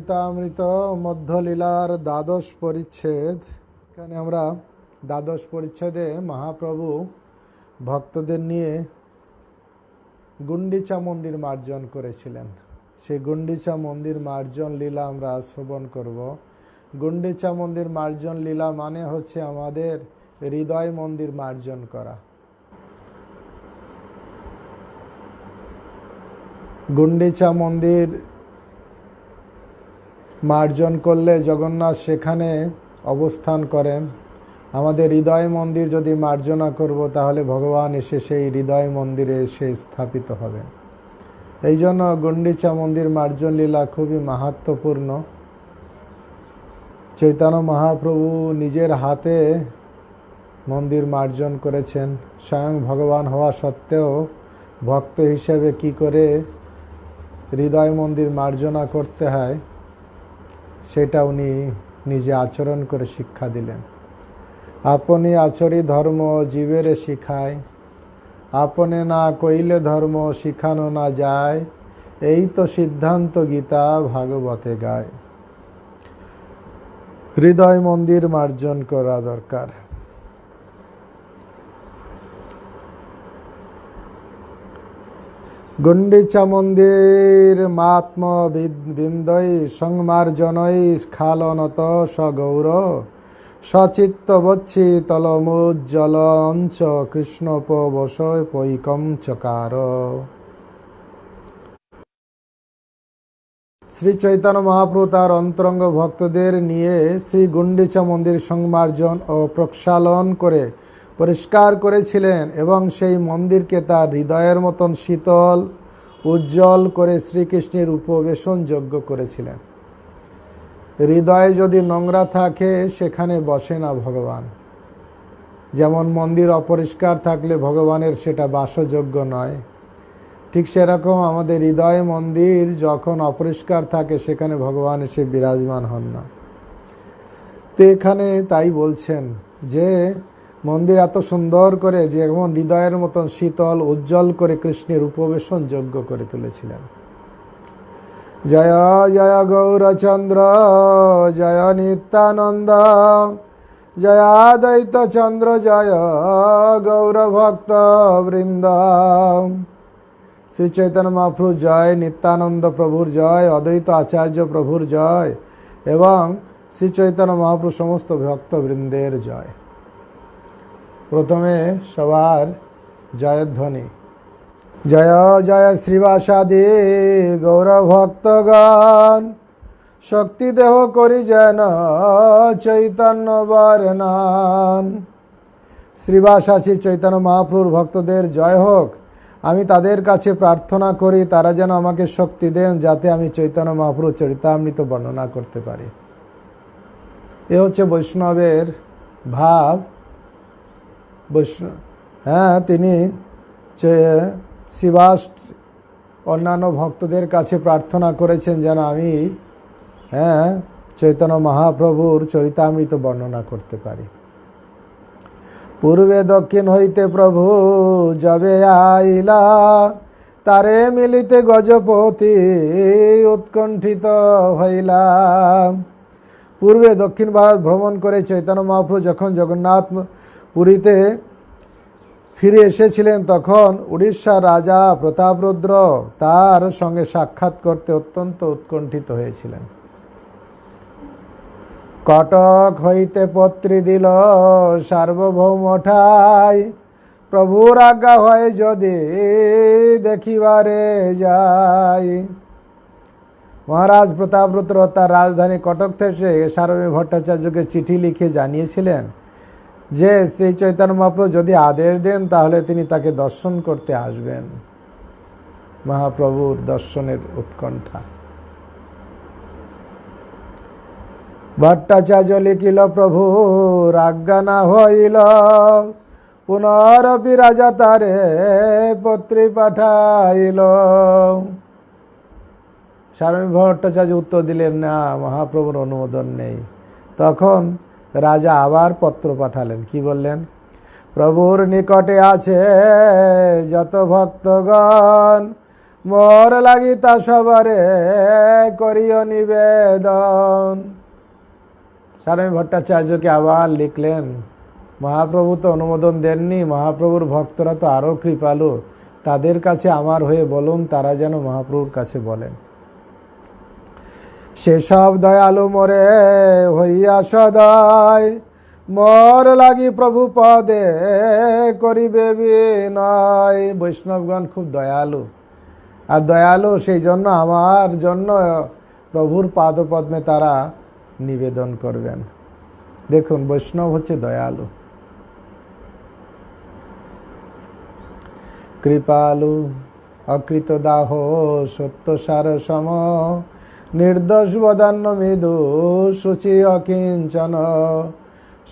চরিতামৃত মধ্যলীলার দ্বাদশ পরিচ্ছেদ। এখানে আমরা দ্বাদশ পরিচ্ছেদে মহাপ্রভু ভক্তদের নিয়ে গুন্ডিচা মন্দির মার্জন করেছিলেন। সেই গুন্ডিচা মন্দির মার্জন লীলা আমরা শ্রবণ করব। গুন্ডিচা মন্দির মার্জন লীলা মানে হচ্ছে আমাদের হৃদয় মন্দির মার্জন করা। গুন্ডিচা মন্দির মার্জন করলে জগন্নাথ সেখানে অবস্থান করেন। আমাদের হৃদয় মন্দির যদি মার্জনা করব তাহলে ভগবান এসে সেই হৃদয় মন্দিরে এসে স্থাপিত হবেন। এই জন্য গুন্ডিচা মন্দির মার্জন লীলা খুবই মাহাত্ম্যপূর্ণ। চৈতন্য মহাপ্রভু নিজের হাতে মন্দির মার্জন করেছেন। স্বয়ং ভগবান হওয়া সত্ত্বেও ভক্ত হিসেবে কি করে হৃদয় মন্দির মার্জনা করতে হয় সেটা উনি নিজে আচরণ করে শিক্ষা দিলেন। আপনি আচরি ধর্ম জীবেরে শিখায়, আপনে না কইলে ধর্ম শিখানো না যায়, এই তো সিদ্ধান্ত গীতা ভাগবতে গায়। হৃদয় মন্দির মার্জন করা দরকার। গুন্ডিচা মন্দির মাত্ম বিন্দৈ সংমার্জনৈ স্খালনত সগৌর সচিত্ত বচ্ছি তলমুজ্জ্বলঞ্চ কৃষ্ণোপবশয় পৈকম চকার। শ্রী চৈতন্য মহাপ্রভু তার অন্তরঙ্গ ভক্তদের নিয়ে শ্রী গুন্ডিচা মন্দির সংমার্জন ও প্রক্ষালন করে পরিষ্কার করেছিলেন এবং সেই মন্দিরকে তার হৃদয়ের মতন শীতল উজ্জ্বল করে শ্রীকৃষ্ণের উপবেশন যোগ্য করেছিলেন। হৃদয়ে যদি নোংরা থাকে সেখানে বসে না ভগবান। যেমন মন্দির অপরিষ্কার থাকলে ভগবানের সেটা বাসযোগ্য নয়, ঠিক সেরকম আমাদের হৃদয় মন্দির যখন অপরিষ্কার থাকে সেখানে ভগবান এসে বিরাজমান হন না। তো এখানে তাই বলছেন যে মন্দির এত সুন্দর করে যেমন হৃদয়ের মতন শীতল উজ্জ্বল করে কৃষ্ণের উপবেশন যোগ্য করে তুলেছিলেন। জয় জয় গৌরচন্দ্র জয় নিত্যানন্দ জয় দ্বৈত চন্দ্র জয় গৌরভক্ত বৃন্দ। শ্রী চৈতন্য মহাপ্রভু জয়, নিত্যানন্দ প্রভুর জয়, অদ্বৈত আচার্য প্রভুর জয় এবং শ্রী চৈতন্য মহাপ্রভু সমস্ত ভক্তবৃন্দের জয়। প্রথমে সবার জয়ধ্বনি। জয় জয় শ্রীবাসাদি গৌরভক্তগণ শক্তি দেহ করি যেন চৈতন্য বর্ণন। শ্রীবাসাসী চৈতন্য মহাপ্রভুর ভক্তদের জয় হোক। আমি তাদের কাছে প্রার্থনা করি তারা যেন আমাকে শক্তি দেন যাতে আমি চৈতন্য মহাপ্রভুর চরিতামৃত বর্ণনা করতে পারি। এ হচ্ছে বৈষ্ণবের ভাব। তিনি শ্রীবাস অন্যান্য ভক্তদের কাছে প্রার্থনা করেছেন যেন আমি চৈতন্য মহাপ্রভুর চরিতামৃত বর্ণনা করতে পারি। পূর্বে দক্ষিণ হইতে প্রভু যবে আইলা, তারে মিলিতে গজপতি উৎকণ্ঠিত হইলা। পূর্বে দক্ষিণ ভারত ভ্রমণ করে চৈতন্য মহাপ্রভু যখন জগন্নাথ পুরীতে ফিরে এসেছিলেন তখন উড়িষ্যার রাজা প্রতাপরুদ্র তার সঙ্গে সাক্ষাৎ করতে অত্যন্ত উৎকণ্ঠিত হয়েছিলেন। কটক হইতে পত্রী দিল সার্বভৌম ঠাই, প্রভুর আজ্ঞা হয় যদি দেখিবারে যাই। মহারাজ প্রতাপরুদ্র তার রাজধানী কটক থেকে সার্বভৌম ভট্টাচার্যকে চিঠি লিখে জানিয়েছিলেন যে শ্রী চৈতন্য মহাপ্রভু যদি আদেশ দেন তাহলে তিনি তাকে দর্শন করতে আসবেন। মহাপ্রভুর দর্শনের উৎকণ্ঠা। ভট্টাচার্য লিখিল প্রভু আজ্ঞা না হইল, পুনরপি রাজা তারে পত্রী পাঠাইল। সার্বভৌম ভট্টাচার্য উত্তর দিলেন না, মহাপ্রভুর অনুমোদন নেই। তখন রাজা আবার পত্র পাঠালেন। কি বললেন? প্রভুর নিকটে আছে যত ভক্তগণ, মোর লাগি তা সবারে করিও নিবেদন। স্বামী ভট্টাচার্যকে আবার লিখলেন, মহাপ্রভু তো অনুমোদন দেননি, মহাপ্রভুর ভক্তরা তো আরও কৃপালু, তাদের কাছে আমার হয়ে বলুন, তারা যেন মহাপ্রভুর কাছে বলেন। সেসব দয়ালু মোরে হইয়া সদয়, মোর লাগি প্রভু পদে করিবে বিনয়। বৈষ্ণবগণ খুব দয়ালু, আর দয়ালু সেই জন্য আমার জন্য প্রভুর পাদপদ্মে তারা নিবেদন করবেন। দেখুন, বৈষ্ণব হচ্ছে দয়ালু, কৃপালু, অকৃত দাহ সত্যসার সম, নির্দোষ বদান্য মৃদু শুচি অকিঞ্চন,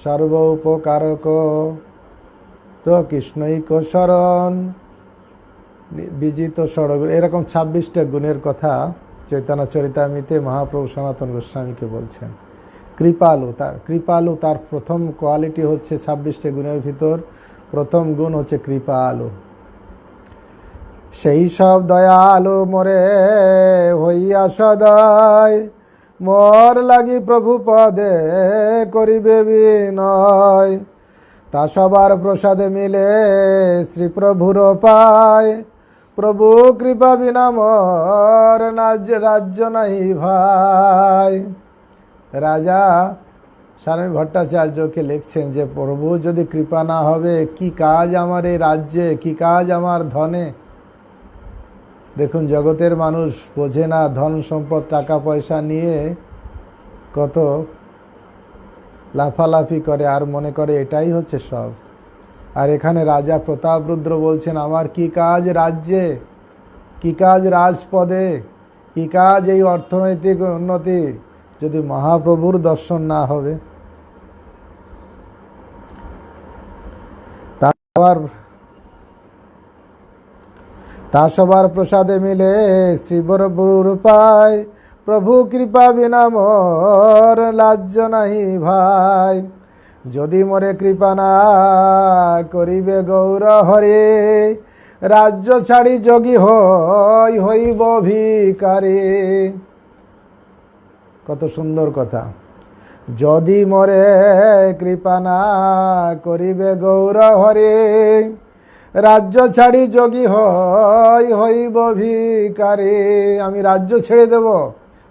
সর্ব উপকারক তো কৃষ্ণৈক শরণ, বিজিত সড়ক। এরকম 26টা গুণের কথা চৈতন্য চরিতামৃতে মহাপ্রভু সনাতন গোস্বামীকে বলছেন। কৃপালু তার প্রথম কোয়ালিটি হচ্ছে 26টা গুণের ভিতর প্রথম গুণ হচ্ছে কৃপালু। সেই সব দয়ালু মোরে হইয়া সদয়, মোর লাগি প্রভু পদে করিবে বিনয়। তা সবার প্রসাদে মিলে শ্রী প্রভুর পায়, প্রভু কৃপা বিনা মোর রাজ্য নাই ভাই। রাজা স্বামী ভট্টাচার্যকে লিখছেন যে প্রভু যদি কৃপা না হবে, কি কাজ আমার এই রাজ্যে, কি কাজ আমার ধনে। দেখুন, জগতের মানুষ বোঝে না, ধন সম্পদ টাকা পয়সা নিয়ে কত লাফালাফি করে আর মনে করে এটাই হচ্ছে সব। আর এখানে রাজা প্রতাপরুদ্র বলছেন, আমার কি কাজ রাজ্যে, কি কাজ রাজপদে, কি কাজ এই অর্থনৈতিক উন্নতি, যদি মহাপ্রভুর দর্শন না হবে। তা সবার প্রসাদে মিলে শ্রী প্রভুর পায়, প্রভু কৃপা বিনা মোর লাজ্য নাহি ভাই। যদি মোরে কৃপা না করিবে গৌর হরে, রাজ্য ছাড়ি যোগী হইব ভিখারি। কত সুন্দর কথা। যদি মোরে কৃপা না করিবে গৌর হরে, রাজ্য ছাড়ি যোগী হইব ভিখারি। আমি রাজ্য ছেড়ে দেব,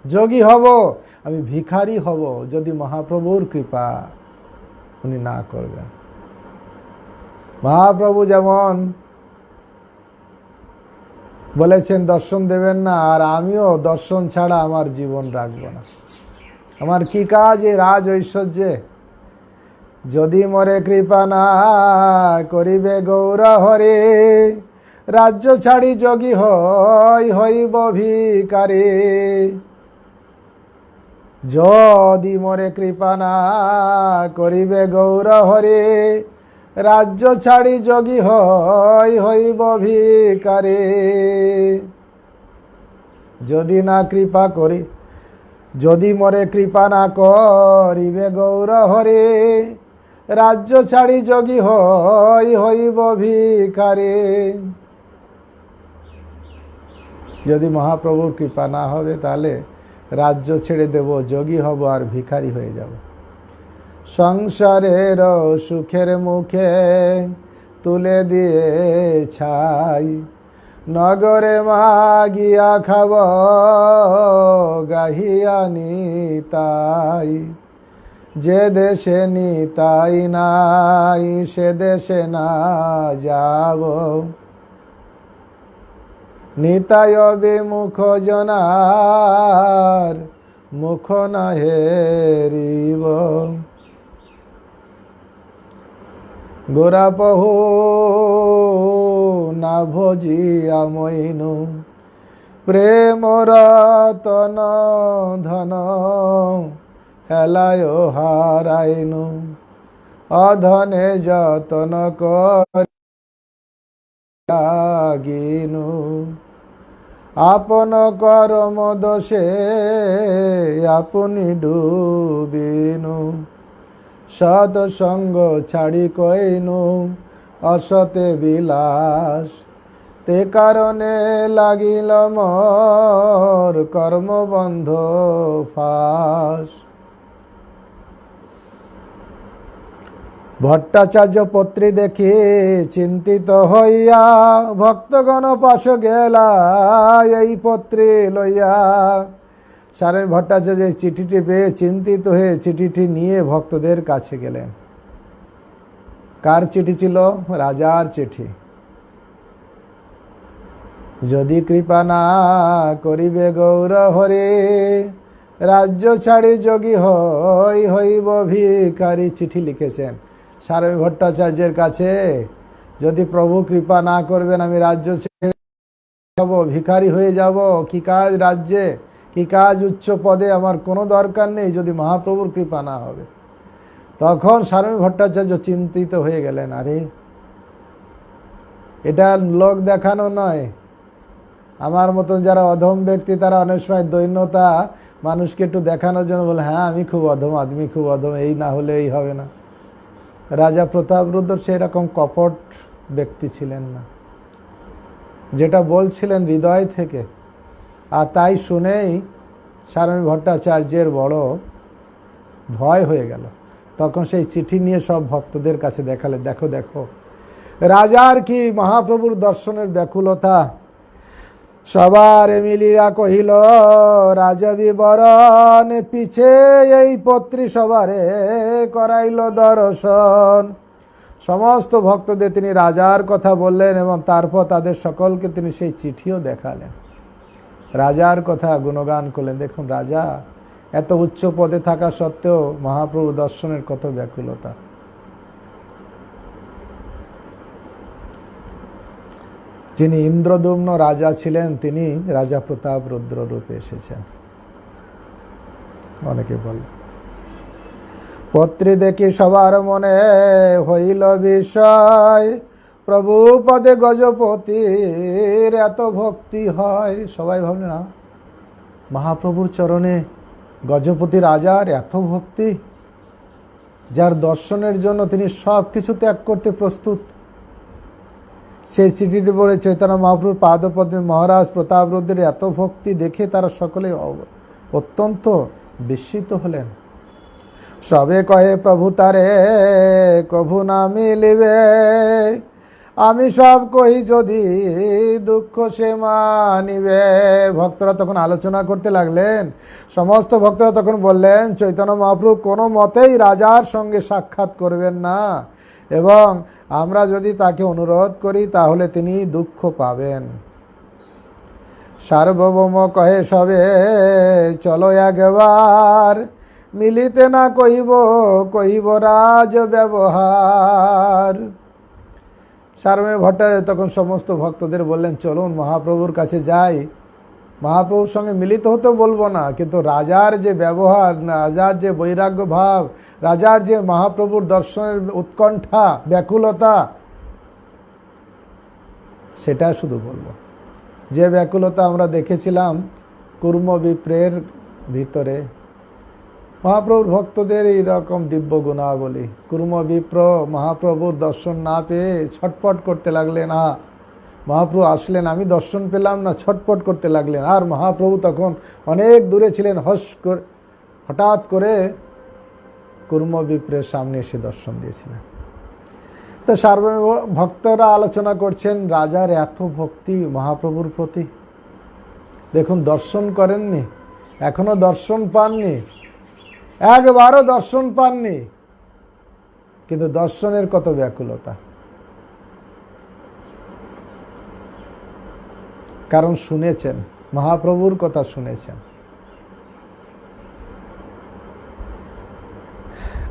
যোগী হব, আমি ভিখারি হব যদি মহাপ্রভুর কৃপা উনি না করবেন। মহাপ্রভু যেমন বলেছেন দর্শন দেবেন না, আর আমিও দর্শন ছাড়া আমার জীবন রাখবো না। আমার কি কাজ এই রাজ ঐশ্বর্যে? যদি মোরে কৃপা না করিবে গৌর হরে, রাজ্য ছাড়ি যোগী হইব ভিখারি। যদি মোরে কৃপা না করিবে গৌর হরে, রাজ্য ছাড়ি যোগী হইব ভিখারি। যদি না কৃপা করি, যদি মোরে কৃপা না করিবে গৌর হরে, রাজ্য ছাড়ি যোগী হইব ভিখারি। যদি মহাপ্রভুর কৃপা না হবে তাহলে রাজ্য ছেড়ে দেব, যোগী হব আর ভিখারি হয়ে যাব। সংসারের সুখের মুখে তুলে দিয়ে ছাই, নগরে মাগিয়া খাব গাহিয়া নিতাই। যে দেশে নিতাই নাই সে দেশে না যাব, নিতাই বিমুখ জনার মুখ না হেরিব। গোরাপহু না ভজিয়া মইনু, প্রেম রতন ধন হেলায় হারাইনু। অধনে যতন করিনু, আপন কর্ম দোষে আপনি ডুবিনু। সৎ সঙ্গ ছাড়ি কইনু অসতে বিলাস, তে কারণে লাগিল মোর কর্মবন্ধ ফাঁস। ভট্টাচার্য পত্রী দেখি চিন্তিত হইয়া ভক্তগণ পাশ গেলা এই পত্রী লইয়া। স্বামী ভট্টাচার্য চিঠিটি পেয়ে চিন্তিত হয়ে চিঠিটি নিয়ে ভক্তদের কাছে গেলেন। কার চিঠি ছিল? রাজার চিঠি। যদি কৃপা না করিবে গৌর হরে, রাজ্য ছাড়ি যোগী হইব ভিখারি। চিঠি লিখেছেন স্বামী ভট্টাচার্যের কাছে, যদি প্রভু কৃপা না করবেন আমি রাজ্য ছেড়ে যাব, ভিখারি হয়ে যাব। কি কাজ রাজ্যে, কি কাজ উচ্চ পদে, আমার কোনো দরকার নেই যদি মহাপ্রভুর কৃপা না হবে। তখন স্বামী ভট্টাচার্য চিন্তিত হয়ে গেলেন, আরে এটা লোক দেখানো নয়। আমার মতন যারা অধম ব্যক্তি তারা অনেক সময় দৈন্যতা মানুষকে একটু দেখানোর জন্য বলে, হ্যাঁ আমি খুব অধম, আদমি খুব অধম, এই না হলে এই হবে না। রাজা প্রতাপরুদ্র সেই রকম কপট ব্যক্তি ছিলেন না, যেটা বলছিলেন হৃদয় থেকে। আর তাই শুনেই স্বামী ভট্টাচার্যের বড় ভয় হয়ে গেল। তখন সেই চিঠি নিয়ে সব ভক্তদের কাছে দেখালে, দেখো দেখো রাজার কি মহাপ্রভুর দর্শনের ব্যাকুলতা। সবার মিলিয়া কহিল রাজা বিবরণ, পিছে এই পত্রী সবারে করাইল দর্শন। সমস্ত ভক্তদের তিনি রাজার কথা বললেন এবং তারপর তাদের সকলকে তিনি সেই চিঠিও দেখালেন। রাজার কথা গুণগান করলেন, দেখুন রাজা এত উচ্চ পদে থাকা সত্ত্বেও মহাপ্রভু দর্শনের কত ব্যাকুলতা। যিনি ইন্দ্রদুম্ন রাজা ছিলেন তিনি রাজা প্রতাপরুদ্র রূপে এসেছেন। অনেকে বলে পত্রী দেখি সবার মনে হইল বিষয়, প্রভু পদে গজপতির এত ভক্তি হয়। সবাই ভাবলেন না, মহাপ্রভুর চরণে গজপতি রাজার এত ভক্তি, যার দর্শনের জন্য তিনি সব কিছু ত্যাগ করতে প্রস্তুত। সেই চিঠিটি পড়ে চৈতন্য মহাপ্রভুর পাদপদ্মে মহারাজ প্রতাপরুদ্রের এত ভক্তি দেখে তারা সকলে অত্যন্ত বিস্মিত হলেন। সবে কহে প্রভু তারে কভু না মিলিবে, আমি সব কহি যদি দুঃখ সে মানিবে। ভক্তরা তখন আলোচনা করতে লাগলেন। সমস্ত ভক্তরা তখন বললেন চৈতন্য মহাপ্রভু কোনো মতেই রাজার সঙ্গে সাক্ষাৎ করবেন না, এবং আমরা যদি তাকে অনুরোধ করি তাহলে তিনি দুঃখ পাবেন। সার্বভৌম কহে সবে চলো একবার, মিলিতে না কহিব রাজ ব্যবহার। সার্বভৌম ভট্টাচার্য তখন সমস্ত ভক্তদের বললেন চলুন মহাপ্রভুর কাছে যাই, মহাপ্রভুর সঙ্গে মিলিত হতে বলবো না, কিন্তু রাজার যে ব্যবহার, রাজার যে বৈরাগ্য ভাব, রাজার যে মহাপ্রভুর দর্শনের উৎকণ্ঠা ব্যাকুলতা, সেটা শুধু বলবো। যে ব্যাকুলতা আমরা দেখেছিলাম কুর্ম বিপ্রের ভিতরে, মহাপ্রভুর ভক্তদের এইরকম দিব্য গুণাবলী। কুর্ম বিপ্র মহাপ্রভুর দর্শন না পেয়ে ছটপট করতে লাগলেন, মহাপ্রভু আসলেন আমি দর্শন পেলাম না, ছটপট করতে লাগলেন। আর মহাপ্রভু তখন অনেক দূরে ছিলেন, হঠাৎ করে কুর্ম বিপ্রের সামনে এসে দর্শন দিয়েছিলেন। তো সার্বভৌম ভক্তরা আলোচনা করছেন রাজার এত ভক্তি মহাপ্রভুর প্রতি। দেখুন দর্শন করেননি, এখনো দর্শন পাননি, একবারও দর্শন পাননি, কিন্তু দর্শনের কত ব্যাকুলতা। কারণ শুনেছেন, মহাপ্রভুর কথা শুনেছেন।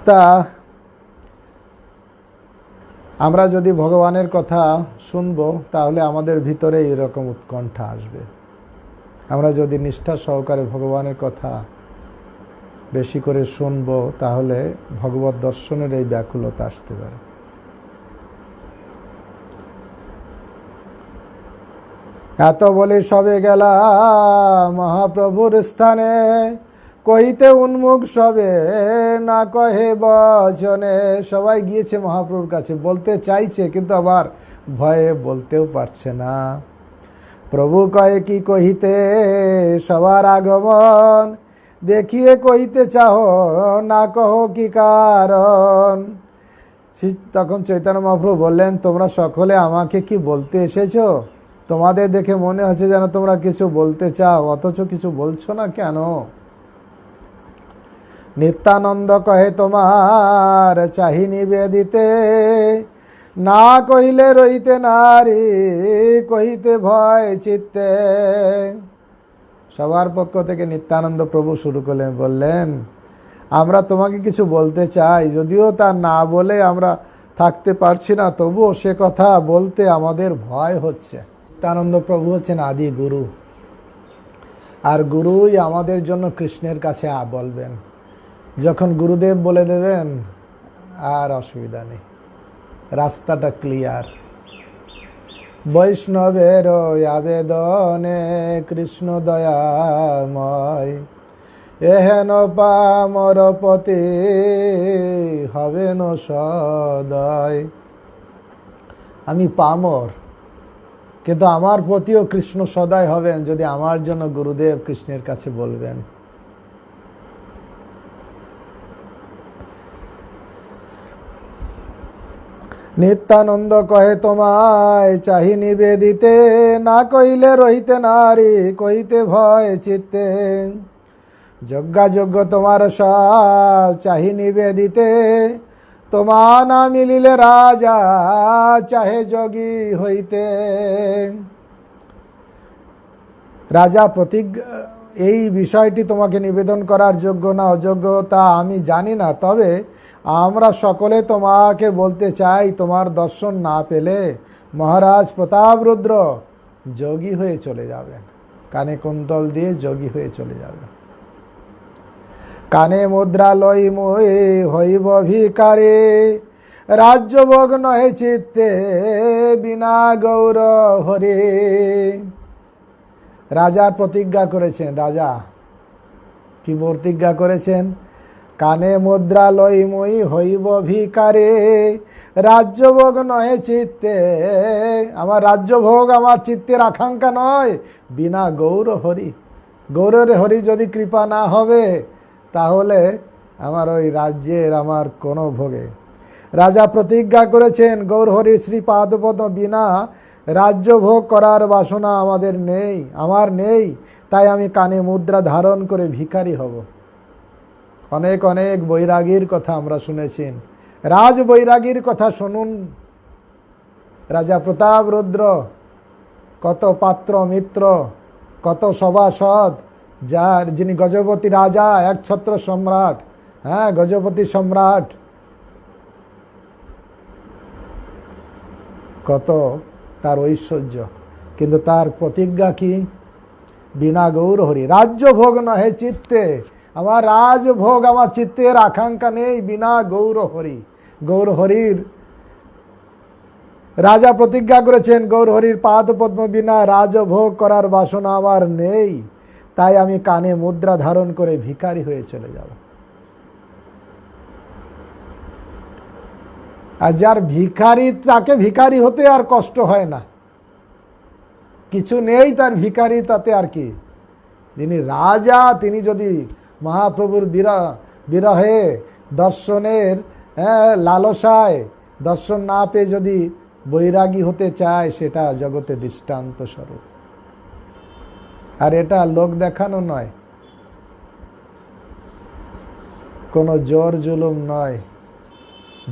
তা আমরা যদি ভগবানের কথা শুনবো তাহলে আমাদের ভিতরে এরকম উৎকণ্ঠা আসবে। আমরা যদি নিষ্ঠা সহকারে ভগবানের কথা বেশি করে শুনবো তাহলে ভগবত দর্শনের এই ব্যাকুলতা আসতে পারে। এত বলে সবে গেলা মহাপ্রভুর স্থানে, কহিতে উন্মুখ সবে না কহে বচনে। সবাই গিয়েছে মহাপ্রভুর কাছে, বলতে চাইছে কিন্তু আবার ভয়ে বলতেও পারছে না। প্রভু কয়ে কি কহিতে সবার আগমন, দেখিয়ে কহিতে চাও না কহ কি কারণ। তখন চৈতন্য মহাপ্রভু বললেন, তোমরা সকলে আমাকে কি বলতে এসেছো? তোমাদের দেখে মনে হচ্ছে যেন তোমরা কিছু বলতে চাও, অথচ কিছু বলছো না কেন? নিত্যানন্দ কহে তোমার চাহি নিবেদিতে, না কহিলে রইতে নারী কহিতে ভয় চিত্তে। সবার পক্ষ থেকে নিত্যানন্দ প্রভু শুরু করলেন, বললেন আমরা তোমাকে কিছু বলতে চাই, যদিও তা না বলে আমরা থাকতে পারছি না, তবুও সে কথা বলতে আমাদের ভয় হচ্ছে। নিত্যানন্দ প্রভু হচ্ছেন আদি গুরু, আর গুরুই আমাদের জন্য কৃষ্ণের কাছে বলবেন। যখন গুরুদেব বলে দেবেন আর অসুবিধা নেই, রাস্তাটা ক্লিয়ার। বৈষ্ণবের আবেদনে কৃষ্ণ দয়াময়, এহেন পামর পতি হবেন সদয়। আমি পামর, কিন্তু আমার প্রতিও কৃষ্ণ সদয় হবেন যদি আমার জন্য গুরুদেব কৃষ্ণের কাছে বলবেন। নিত্যানন্দ কহে তোমায় চাহি নিবেদিতে, না কইলে রহিতে নারী কহিতে ভয় চিত্তে। যজ্ঞাযোগ্য তোমার সব চাহি নিবেদিতে, তোমা না মিলিলে রাজা চাহে যোগী হইতে। রাজা প্রতিজ্ঞা, এই বিষয়টি তোমাকে নিবেদন করার যোগ্য না অযোগ্য তা আমি জানি না, তবে আমরা সকলে তোমাকে বলতে চাই, তোমার দর্শন না পেলে মহারাজ প্রতাপরুদ্র যোগী হয়ে চলে যাবেন, কানে কুণ্ডল দিয়ে যোগী হয়ে চলে যাবেন। কানে মুদ্রা লই মই হইব ভিকারে, রাজ্যভোগ নহে চিত্তে বিনা গৌর হরে। রাজা প্রতিজ্ঞা করেছেন, রাজা কি প্রতিজ্ঞা করেছেন? কানে মুদ্রা লই মই হইব ভিকারে, রাজ্যভোগ নহে চিত্তে, আমার রাজ্যভোগ আমার চিত্তের আকাঙ্ক্ষা নয়, বিনা গৌর হরি। গৌরের হরি যদি কৃপা না হবে তাহলে আমার ওই রাজ্যের আমার কোনো ভোগে। রাজা প্রতিজ্ঞা করেছেন গৌরহরি শ্রীপাদপদ্ম বিনা রাজ্য ভোগ করার বাসনা আমাদের নেই, আমার নেই, তাই আমি কানে মুদ্রা ধারণ করে ভিখারি হব। অনেক অনেক বৈরাগীর কথা আমরা শুনেছি, রাজ বৈরাগীর কথা শুনুন। রাজা প্রতাপরুদ্র কত পাত্র মিত্র, কত সভাসদ, যার যিনি গজপতি রাজা, একছত্র সম্রাট, হ্যাঁ গজপতি সম্রাট, কত তার ঐশ্বর্য, কিন্তু তার প্রতিজ্ঞা কি? বিনা গৌর হরি, রাজ্য ভোগ নহে চিত্তে, আমার রাজভোগ আমার চিত্তের আকাঙ্ক্ষা নেই, বিনা গৌর হরি। গৌর হরির রাজা প্রতিজ্ঞা করেছেন, গৌর হরির পাদপদ্ম বিনা রাজভোগ করার বাসনা আমার নেই, তাই আমি কানে মুদ্রা ধারণ করে ভিখারি হয়ে চলে যাব। আর যার ভিখারি, তাকে ভিখারি হতে আর কষ্ট হয় না, কিছু নেই তার ভিখারি, তাতে আর কি। যিনি রাজা, তিনি যদি মহাপ্রভুর বিরহে দর্শনের লালসায় দর্শন না পেয়ে যদি বৈরাগী হতে চায়, সেটা জগতে দৃষ্টান্ত স্বরূপ। আর এটা লোক দেখানো নয়, কোনো জোর জুলুম নয়,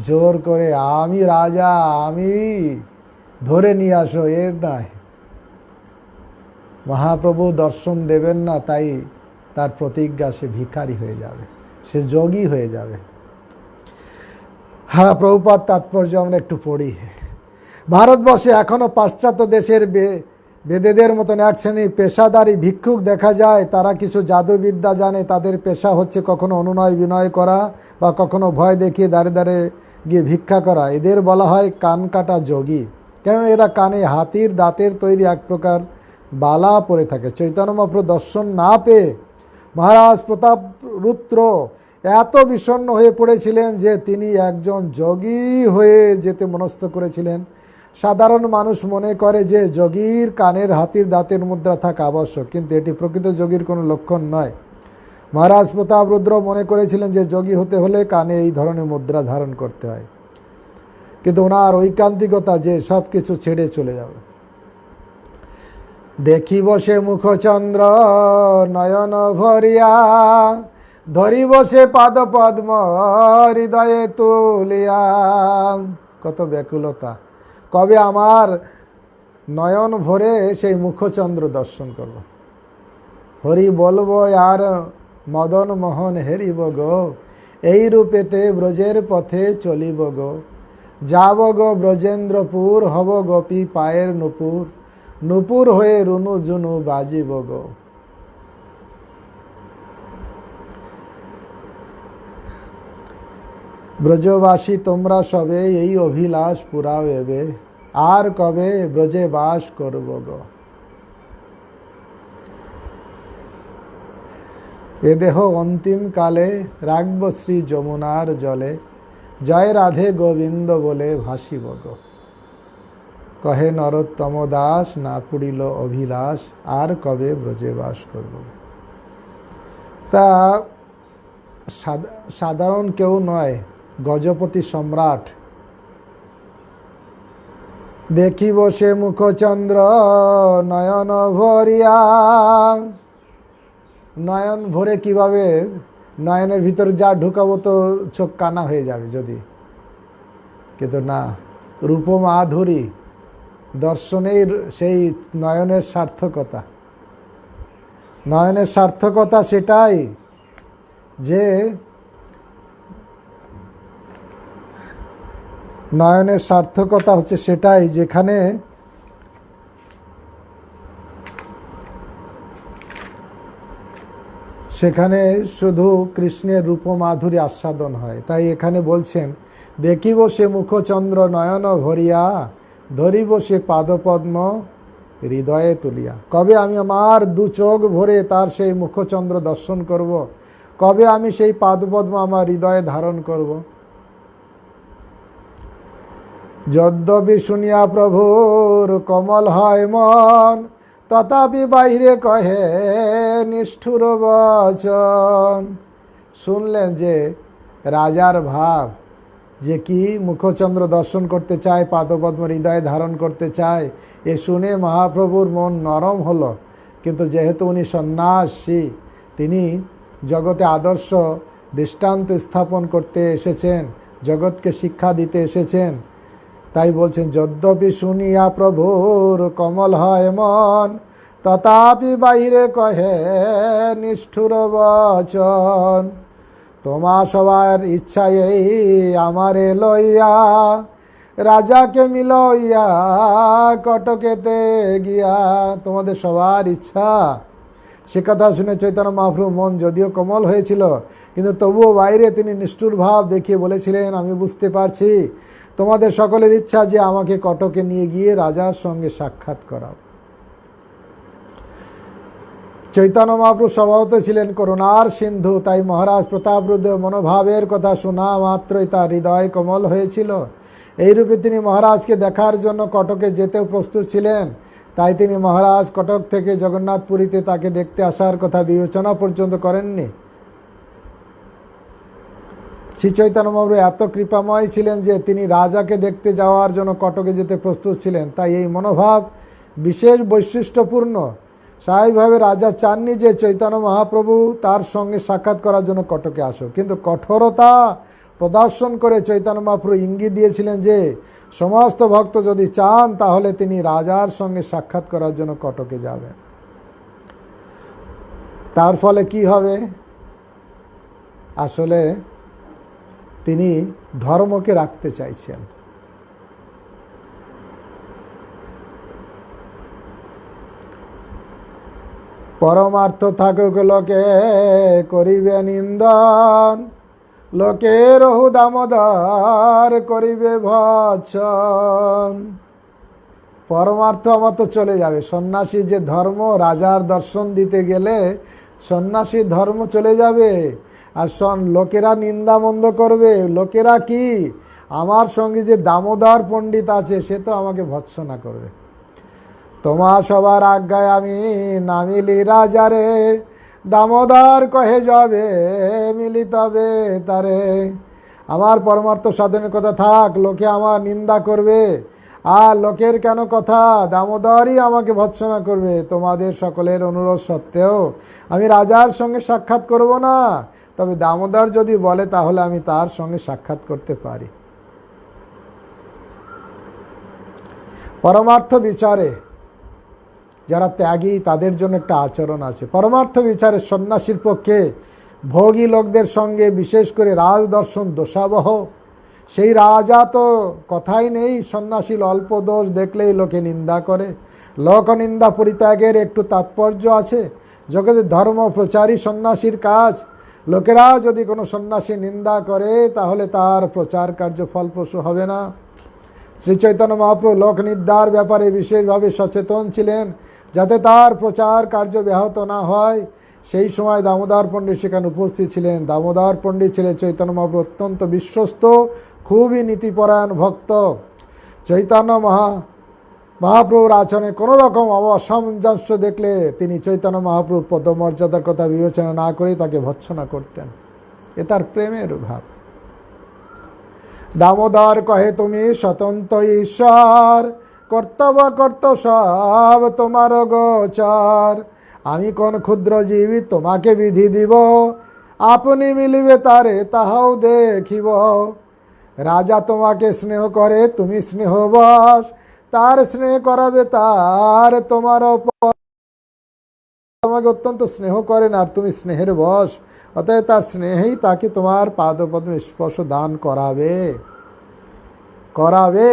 জোর করে আমি রাজা আমি ধরে নিয়ে আসো, এর নয়। মহাপ্রভু দর্শন দেবেন না, তাই তার প্রতিজ্ঞা, সে ভিখারি হয়ে যাবে, সে যোগী হয়ে যাবে। হ্যাঁ, প্রভুপাদ তাৎপর্য আমরা একটু পড়ি। ভারতবর্ষে এখনও পাশ্চাত্য দেশের বেদেদের মতন এক শ্রেণীর পেশাদারী ভিক্ষুক দেখা যায়। তারা কিছু জাদুবিদ্যা জানে, তাদের পেশা হচ্ছে কখনো অনুনয় বিনয় করা বা কখনো ভয় দেখিয়ে দাঁড়ে দাঁড়ে গিয়ে ভিক্ষা করা। এদের বলা হয় কান কাটা যোগী, কেন এরা কানে হাতির দাঁতের তৈরি এক প্রকার বালা পরে থাকে। চৈতন্য মহাপ্রভু দর্শন না পেয়ে মহারাজ প্রতাপরুদ্র এত বিষণ্ণ হয়ে পড়েছিলেন যে তিনি একজন যোগী হয়ে যেতে মনস্থ করেছিলেন। সাধারণ মানুষ মনে করে যে যোগীর কানের হাতির দাঁতের মুদ্রা থাকা আবশ্যক, কিন্তু এটি প্রকৃত যোগীর কোনো লক্ষণ নয়। মহারাজ প্রতাপরুদ্র মনে করেছিলেন যে যোগী হতে হলে কানে এই ধরনের মুদ্রা ধারণ করতে হয়, কিন্তু ওনার ঐকান্তিকতা যে সব কিছু ছেড়ে চলে যাবে। দেখি বসে মুখচন্দ্র নয়ন ভরিয়া, ধরি বসে পাদ পদ্ম হৃদয়ে তুলিয়া। কত ব্যাকুলতা! কবে আমার নয়ন ভরে সেই মুখচন্দ্র দর্শন করব। হরি বলবো আর মদন মোহন হেরিব গো, এই রূপেতে ব্রজের পথে চলিব গো। যাব গো ব্রজেন্দ্রপুর, হব গোপী পায়ের নুপুর, নুপুর হয়ে রুনু জুনু বাজিব গো। ব্রজবাসী তোমরা সবে এই অভিলাষ পুরাও এবে, আর কবে ব্রজে বাস করব গো। এ দেহ অন্তিম কালে রাখব শ্রী যমুনার জলে, জয় রাধে গোবিন্দ বলে ভাসিব গো। কহে নরোত্তম দাস, না পুরিল অভিলাষ, আর কবে ব্রজে বাস করব। তা সাধারণ কেউ নয়, গজপতি সম্রাট। দেখি বসে মুখচন্দ্র নয়ন ভরিয়া। নয়ন ভরে কিভাবে? নয়নের ভিতর যা ঢুকাবো তো চোখ কানা হয়ে যাবে যদি, কিন্তু না, রূপ মাধুরী দর্শনের সেই নয়নের সার্থকতা। নয়নের সার্থকতা সেটাই যে নয়নের সার্থকতা হচ্ছে সেটাই যেখানে সেখানে শুধু কৃষ্ণের রূপ মাধুরী আস্বাদন হয়। তাই এখানে বলছেন, দেখিব সে মুখচন্দ্র নয়ন ভরিয়া, ধরিব সে পাদপদ্ম হৃদয়ে তুলিয়া। কবে আমি আমার দু চোখ ভরে তার সেই মুখচন্দ্র দর্শন করব? কবে আমি সেই পাদপদ্ম আমার হৃদয়ে ধারণ করব? যদ্যপি শুনিয়া প্রভুর কমল হয় মন, তথাপি বাহিরে কহে নিষ্ঠুর বচন। শুনলেন যে রাজার ভাব, যে কি মুখচন্দ্র দর্শন করতে চায়, পাদপদ্ম হৃদয়ে ধারণ করতে চায়, এ শুনে মহাপ্রভুর মন নরম হলো। কিন্তু যেহেতু উনি সন্ন্যাসী, তিনি জগতে আদর্শ দৃষ্টান্ত স্থাপন করতে এসেছেন, জগৎকে শিক্ষা দিতে এসেছেন, তাই বলছেন, যদ্যপি শুনিয়া প্রভুর কমল হয় মন, তথাপি বাহিরে কহে নিষ্ঠুর বচন। তোমা সবার ইচ্ছা এই আমারে লইয়া, রাজাকে মিলইয়া কটকেতে গিয়া। তোমাদের সবার ইচ্ছা, সে কথা শুনে চৈতন্য মহাপ্রভু মন যদিও কোমল হয়েছিল, কিন্তু তবুও বাইরে তিনি নিষ্ঠুর ভাব দেখিয়ে বলেছিলেন, আমি বুঝতে পারছি তোমাদের সকলের ইচ্ছা যে আমাকে কটকে নিয়ে গিয়ে রাজার সঙ্গে সাক্ষাৎ করাও। চৈতন্য মহাপ্রভু স্বভাবত ছিলেন করুণার সিন্ধু, তাই মহারাজ প্রতাপরুদ্র মনোভাবের কথা শোনা মাত্রই তার হৃদয় কোমল হয়েছিল। এইরূপে তিনি মহারাজকে দেখার জন্য কটকে যেতেও প্রস্তুত ছিলেন। তাই তিনি মহারাজ কটক থেকে জগন্নাথপুরীতে তাকে দেখতে আসার কথা বিবেচনা পর্যন্ত করেননি। শ্রী চৈতন্য মহাপ্রভু এত কৃপাময় ছিলেন যে তিনি রাজাকে দেখতে যাওয়ার জন্য কটকে যেতে প্রস্তুত ছিলেন। তাই এই মনোভাব বিশেষ বৈশিষ্ট্যপূর্ণ। স্বাভাবিকভাবে রাজা চাননি যে চৈতন্য মহাপ্রভু তার সঙ্গে সাক্ষাৎ করার জন্য কটকে আসুক, কিন্তু কঠোরতা প্রদর্শন করে চৈতন্য মহাপ্রভু ইঙ্গিত দিয়েছিলেন যে সমস্ত ভক্ত যদি চান তাহলে তিনি রাজার সঙ্গে সাক্ষাৎ করার জন্য কটকে যাবেন। তার ফলে কি হবে? আসলে তিনি ধর্মকে রাখতে চাইছেন। পরমার্থ থাকুক লোকে করিবে নিন্দন, লোকের দামোদর করিবে ভৎসন। পরমার্থ আমার তো চলে যাবে, সন্ন্যাসী যে ধর্ম, রাজার দর্শন দিতে গেলে সন্ন্যাসী ধর্ম চলে যাবে, আর লোকেরা নিন্দা মন্দ করবে। লোকেরা কি, আমার সঙ্গে যে দামোদর পণ্ডিত আছে সে তো আমাকে ভৎসনা করবে। তোমা সবার আজ্ঞায় আমি নামিলি রাজারে, দামোদর কহে যাবে মিলি তবে তারে। আমার পরমার্থ সাধনের কথা থাক, লোকে আমার নিন্দা করবে, আর লোকের কেন কথা, দামোদরই আমাকে ভৎসনা করবে। তোমাদের সকলের অনুরোধ সত্ত্বেও আমি রাজার সঙ্গে সাক্ষাৎ করব না, তবে দামোদর যদি বলে তাহলে আমি তার সঙ্গে সাক্ষাৎ করতে পারি। পরমার্থ বিচারে যারা ত্যাগী তাদের জন্য একটা আচরণ আছে। পরমার্থ বিচারে সন্ন্যাসীর পক্ষে ভোগী লোকদের সঙ্গে, বিশেষ করে রাজদর্শন দোষাবহ, সেই রাজা তো কথাই নেই, সন্ন্যাসীর অল্প দোষ দেখলেই লোকে নিন্দা করে। লোকনিন্দা পরিত্যাগের একটু তাৎপর্য আছে। জগতের ধর্ম প্রচারী সন্ন্যাসীর কাজ। লোকেরা যদি কোনো সন্ন্যাসী নিন্দা করে তাহলে তার প্রচার কার্য ফলপ্রসূ হবে না। শ্রী চৈতন্য মহাপ্রভু লোকনিন্দার ব্যাপারে বিশেষভাবে সচেতন ছিলেন, যাতে তার প্রচার কার্য ব্যাহত না হয়। সেই সময় দামোদর পণ্ডিত সেখানে উপস্থিত ছিলেন। দামোদর পণ্ডিত ছিলেন চৈতন্য মহাপ্রভু অত্যন্ত বিশ্বস্ত, খুবই নীতিপরায়ণ ভক্ত। চৈতন্য মহাপ্রভুর আচরণে কোনো রকম অসামঞ্জস্য দেখলে তিনি চৈতন্য মহাপ্রভুর পদমর্যাদার কথা বিবেচনা না করে তাকে ভৎসনা করতেন। এ তার প্রেমের ভাব। দামোদর কহে তুমি স্বতন্ত্র ঈশ্বর, কর্তব্য কর্ত সব তোমার গোচর। আমি কোন ক্ষুদ্র জীবী তোমাকে বিধি দিব, আপনি মিলিবে তারে তাহাও দেখিব। রাজা তোমাকে স্নেহ করে, তুমি স্নেহবশ, তার স্নেহ করাবে তার তোমার তোমাকে অত্যন্ত স্নেহ করেন আর তুমি স্নেহের বশ, অতএব তার স্নেহেই তাকে তোমার পাদপদ্ম স্পর্শ দান করাবে।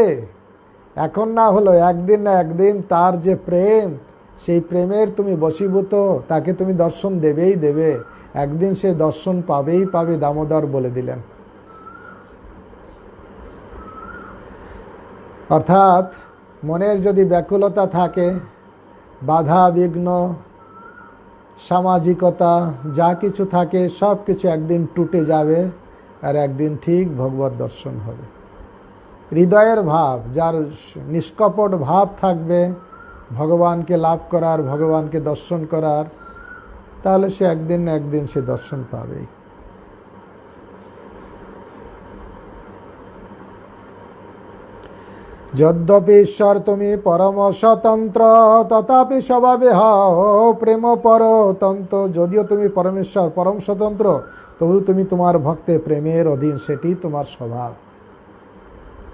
এখন না হলো একদিন না একদিন তার যে প্রেম, সেই প্রেমের তুমি বশীভূত, তাকে তুমি দর্শন দেবেই দেবে, একদিন সে দর্শন পাবেই পাবে, দামোদর বলে দিলেন। অর্থাৎ মনের যদি ব্যাকুলতা থাকে, বাধা বিঘ্ন, সামাজিকতা যা কিছু থাকে, সব কিছু একদিন টুটে যাবে, আর একদিন ঠিক ভগবত দর্শন হবে। হৃদয়ের ভাব, যার নিষ্কপট ভাব থাকবে ভগবানকে লাভ করার, ভগবানকে দর্শন করার, তাহলে সে একদিন না একদিন সে দর্শন পাবেই। যদ্যপি ঈশ্বর তুমি পরম স্বতন্ত্র, তথাপি স্বভাবে হও প্রেম পরতন্ত্র। যদিও তুমি পরমেশ্বর পরম স্বতন্ত্র, তবু তুমি তোমার ভক্তের প্রেমের অধীন, সেটি তোমার স্বভাব।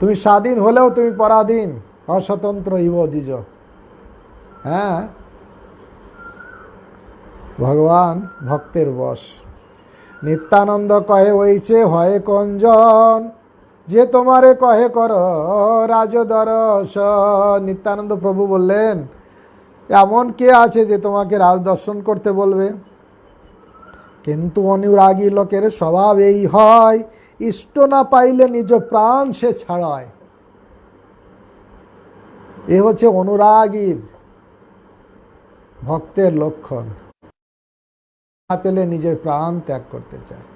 তুমি স্বাধীন হলেও তুমি পরাধীন, অস্বতন্ত্র ইব দ্বিজ। হ্যাঁ, ভগবান ভক্তের বশ। নিত্যানন্দ কহে ওইছে হয় কঞ্জন, যে তোমারে কহে কর রাজদর্শন। নিত্যানন্দ প্রভু বললেন, এমন কে আছে যে তোমাকে রাজদর্শন করতে বলবে? কিন্তু অনুরাগী লোকের স্বভাব এই হয়, ইষ্ট না পাইলে নিজ প্রাণ সে ছাড়ায়। এ হচ্ছে অনুরাগীর ভক্তের লক্ষণ। না পেলে নিজের প্রাণ ত্যাগ করতে চায়।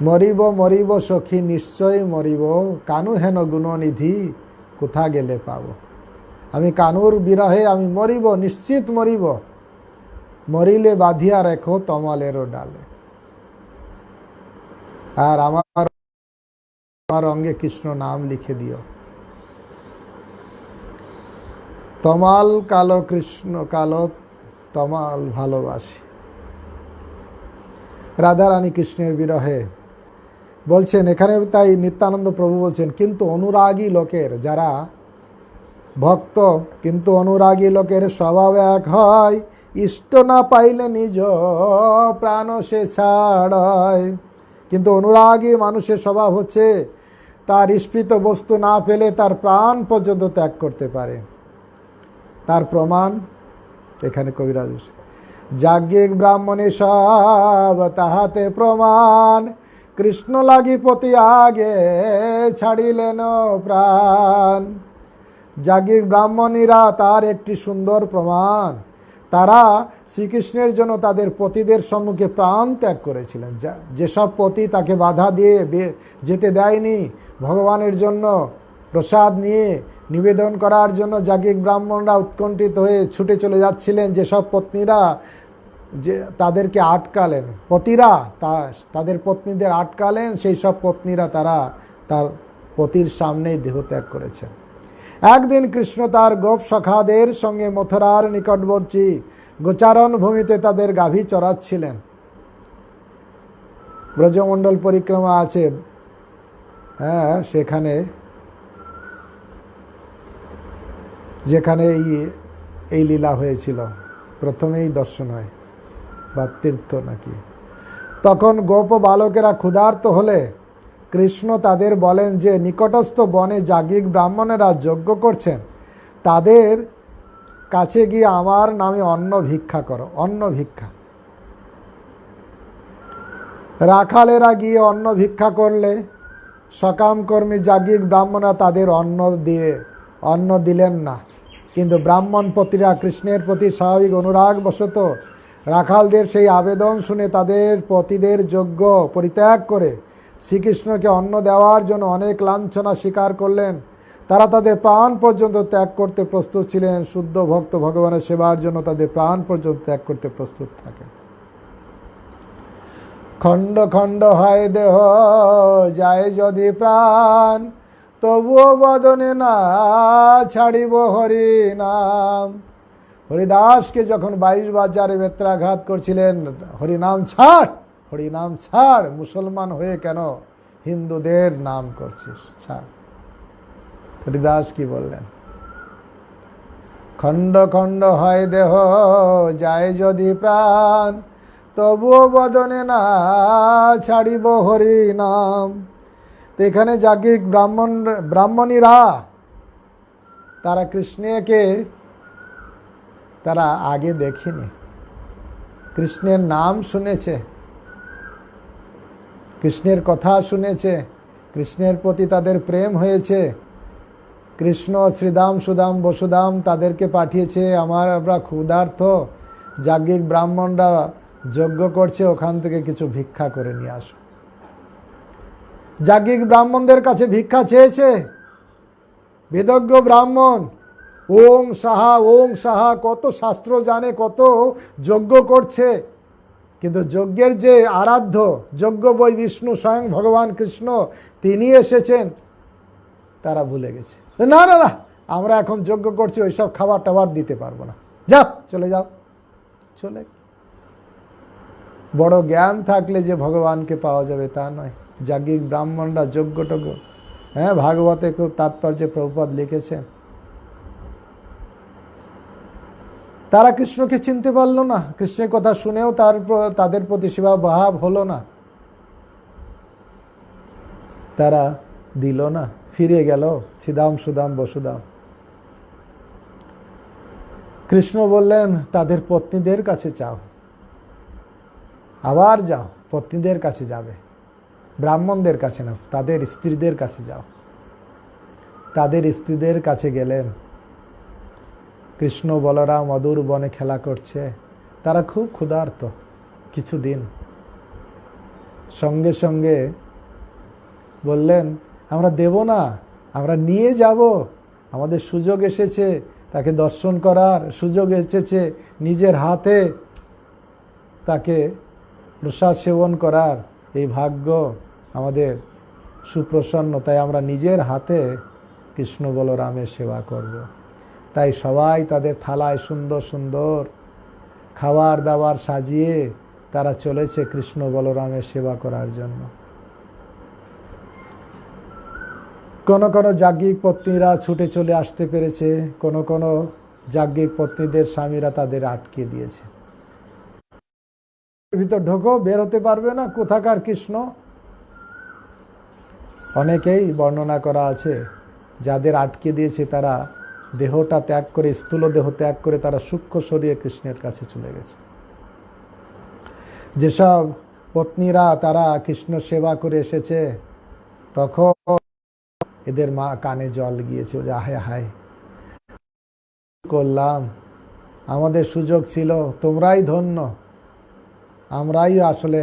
মরিব মরিব সখী নিশ্চয় মরিব, কানু হেন গুণনিধি কোথা গেলে পাব। আমি কানুর বিরহে আমি মরিব, নিশ্চিত মরিব, মরিলে বাঁধিয়া রেখো তমালেরও ডালে। আর আমার অঙ্গে কৃষ্ণ নাম লিখে দিও। তমাল কালো কৃষ্ণ কালো তমাল ভালোবাসি। রাধারানী কৃষ্ণের বিরহে বলছেন এখানে, তাই নিত্যানন্দ প্রভু বলছেন, কিন্তু অনুরাগী লোকের, যারা ভক্ত কিন্তু অনুরাগী লোকের স্বভাব এক হয়, ইষ্ট না পাইলে নিজ প্রাণ সে ছাড়ায়। কিন্তু অনুরাগী মানুষের স্বভাব হচ্ছে, তার ইষ্পিত বস্তু না পেলে তার প্রাণ পর্যন্ত ত্যাগ করতে পারে। তার প্রমাণ এখানে কবিরাজ, যাজ্ঞিক ব্রাহ্মণে সব তাহাতে প্রমাণ, কৃষ্ণ লাগি পতি আগে ছাড়িলেন প্রাণ। যাজ্ঞিক ব্রাহ্মণীরা তার একটি সুন্দর প্রমাণ, তারা শ্রীকৃষ্ণের জন্য তাদের পতিদের সম্মুখে প্রাণ ত্যাগ করেছিলেন। যেসব পতি তাকে বাধা দিয়ে যেতে দেয়নি, ভগবানের জন্য প্রসাদ নিয়ে নিবেদন করার জন্য যাজ্ঞিক ব্রাহ্মণরা উৎকণ্ঠিত হয়ে ছুটে চলে যাচ্ছিলেন, যেসব পত্নীরা যে তাদেরকে আটকালেন, পতিরা তাদের পত্নীদের আটকালেন, সেই সব পত্নীরা তার পতির সামনেই দেহত্যাগ করেছেন। একদিন কৃষ্ণ তার গোপ সখাদের সঙ্গে মথুরার নিকটবর্তী গোচারণ ভূমিতে তাদের গাভী চড়াচ্ছিলেন। ব্রজমণ্ডল পরিক্রমা আছে, হ্যাঁ, সেখানে যেখানে এই লীলা হয়েছিল, প্রথমেই দর্শন হয় বা তীর্থ নাকি। তখন গোপ বালকেরা ক্ষুধার্ত হলে কৃষ্ণ তাদের বলেন যে নিকটস্থ বনে যাজ্ঞিক ব্রাহ্মণেরা যজ্ঞ করছেন, তাদের কাছে গিয়ে আমার নামে অন্ন ভিক্ষা করো। অন্ন ভিক্ষা, রাখালেরা গিয়ে অন্ন ভিক্ষা করলে সকামকর্মী যাজ্ঞিক ব্রাহ্মণরা তাদের অন্ন দিলেন না। কিন্তু ব্রাহ্মণপতিরা কৃষ্ণের প্রতি স্বাভাবিক অনুরাগবশত রাখালদের সেই আবেদন শুনে তাদের পতিদের যজ্ঞ পরিত্যাগ করে শ্রীকৃষ্ণকে অন্ন দেওয়ার জন্য অনেক লাঞ্ছনা স্বীকার করলেন। তারা তাদের প্রাণ পর্যন্ত ত্যাগ করতে প্রস্তুত ছিলেন। শুদ্ধ ভক্ত ভগবানের সেবার জন্য তাদের প্রাণ পর্যন্ত ত্যাগ করতে প্রস্তুত থাকে। খণ্ড খণ্ড হয় দেহ, যায় যদি প্রাণ, তবুও বদনে না ছাড়িব হরি নাম। হরিদাসকে যখন 22 বাজারে বেত্রাঘাত করছিলেন, হরিনাম ছাড়, হরিনাম ছাড়, মুসলমান হয়ে কেন হিন্দুদের নাম করছিস, ছাড়। হরিদাস কি বললেন? খণ্ড খণ্ড হয় দেহ, যায় যদি প্রাণ, তবুও বদনে না ছাড়িব হরি নাম। তো এখানে যাজ্ঞিক ব্রাহ্মণীরা তারা কৃষ্ণকে তারা আগে দেখেনি, কৃষ্ণের নাম শুনেছে, কৃষ্ণের কথা শুনেছে, কৃষ্ণের প্রতি তাদের প্রেম হয়েছে। কৃষ্ণ শ্রীদাম সুদাম বসুদাম তাদেরকে পাঠিয়েছে, আমরা ক্ষুধার্ত, যাজ্ঞিক ব্রাহ্মণরা যজ্ঞ করছে, ওখান থেকে কিছু ভিক্ষা করে নিয়ে আসো। যাজ্ঞিক ব্রাহ্মণদের কাছে ভিক্ষা চেয়েছে। বেদজ্ঞ ব্রাহ্মণ, ওং সাহা কত শাস্ত্র জানে, কত যজ্ঞ করছে, কিন্তু যজ্ঞের যে আরাধ্য যজ্ঞ বই বিষ্ণু স্বয়ং ভগবান কৃষ্ণ, তিনি এসেছেন, তারা ভুলে গেছে। না না না, আমরা এখন যজ্ঞ করছি, ওইসব খাবার টাবার দিতে পারবো না, যাও চলে যাও। চলে বড় জ্ঞান থাকলে যে ভগবানকে পাওয়া যাবে তা নয়। যাজ্ঞিক ব্রাহ্মণরা যজ্ঞটজ্ঞ, হ্যাঁ, ভাগবতে খুব তাৎপর্যে প্রভুপাদ লিখেছেন, তারা কৃষ্ণকে চিনতে পারলো না, কৃষ্ণের কথা শুনেও তাদের প্রতি সেবা ভাব হলো না, তারা দিল না, ফিরে গেল ছিদাম সুদাম বসুদাম। কৃষ্ণ বললেন তাদের পত্নীদের কাছে চাও, আবার যাও, পত্নীদের কাছে যাবে, ব্রাহ্মণদের কাছে না, তাদের স্ত্রীদের কাছে যাও। তাদের স্ত্রীদের কাছে গেলেন। কৃষ্ণ বলরাম অদূর বনে খেলা করছে, তারা খুব ক্ষুধার্ত। কিছুদিন সঙ্গে সঙ্গে বললেন আমরা দেব না, আমরা নিয়ে যাব, আমাদের সুযোগ এসেছে, তাকে দর্শন করার সুযোগ এসেছে, নিজের হাতে তাকে প্রসাদ সেবন করার এই ভাগ্য আমাদের সুপ্রসন্ন, তাই আমরা নিজের হাতে কৃষ্ণ বলরামের সেবা করব। তাই সবাই তাদের থালায় সুন্দর সুন্দর খাবার দাবার সাজিয়ে তারা চলেছে কৃষ্ণ বলরামের সেবা করার জন্য। কোন কোন যাজ্ঞিক পত্নীরা ছুটে চলে আসতে পেরেছে, কোন কোন যাজ্ঞিক পত্নীদের স্বামীরা তাদের আটকে দিয়েছে, ভিতর ঢোকো, বের হতে পারবে না, কোথাকার কৃষ্ণ। অনেকেই বর্ণনা করা আছে যাদের আটকে দিয়েছে তারা দেহটা ত্যাগ করে, স্থূল দেহ ত্যাগ করে তারা সূক্ষ্ম শরীরে কৃষ্ণের কাছে চলে গেছে। যেসব পত্নীরা তারা কৃষ্ণ সেবা করে এসেছে, তখন এদের মা কানে জল গিয়েছে, হায় হায় করলাম, আমাদের সুযোগ ছিল, তোমরাই ধন্য। আমরাই আসলে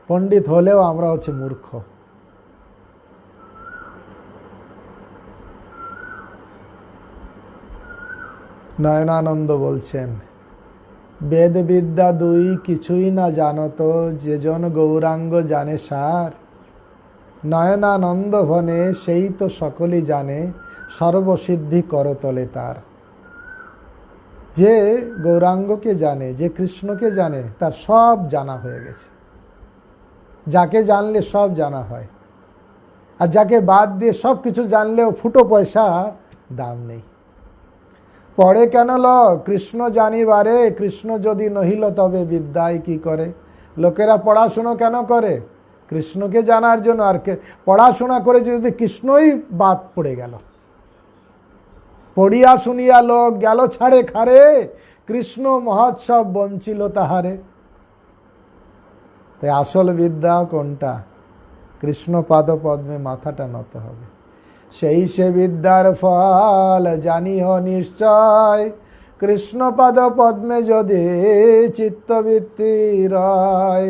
পণ্ডিত হলেও আমরা হচ্ছে মূর্খ। নয়নানন্দ বলছেন, বেদ বিদ্যা দুই কিছুই না জানত, যেজন গৌরাঙ্গ জানে সার। নয়নানন্দ ভনে সেই তো সকলই জানে, সর্বসিদ্ধি করতলে তার। যে গৌরাঙ্গকে জানে, যে কৃষ্ণকে জানে, তার সব জানা হয়ে গেছে। যাকে জানলে সব জানা হয়, আর যাকে বাদ দিয়ে সব কিছু জানলেও ফুটো পয়সা দাম নেই। পড়ে কেন ল কৃষ্ণ জানিবারে, কৃষ্ণ যদি নহিল তবে বিদ্যায় কি করে। লোকেরা পড়াশুনো কেন করে? কৃষ্ণকে জানার জন্য। আর পড়াশোনা করে যদি কৃষ্ণই বাদ পড়ে গেল, পড়িয়া শুনিয়া লোক গেল ছাড়ে খারে, কৃষ্ণ মহোৎসব বঞ্চিল তাহারে। তাই আসল বিদ্যা কোনটা? কৃষ্ণ পাদ পদ্মে মাথাটা নত হবে, সেই সে বিদ্যার ফল জানিহ নিশ্চয়। কৃষ্ণ পাদ পদ্মে যদি চিত্তবৃত্তি রয়।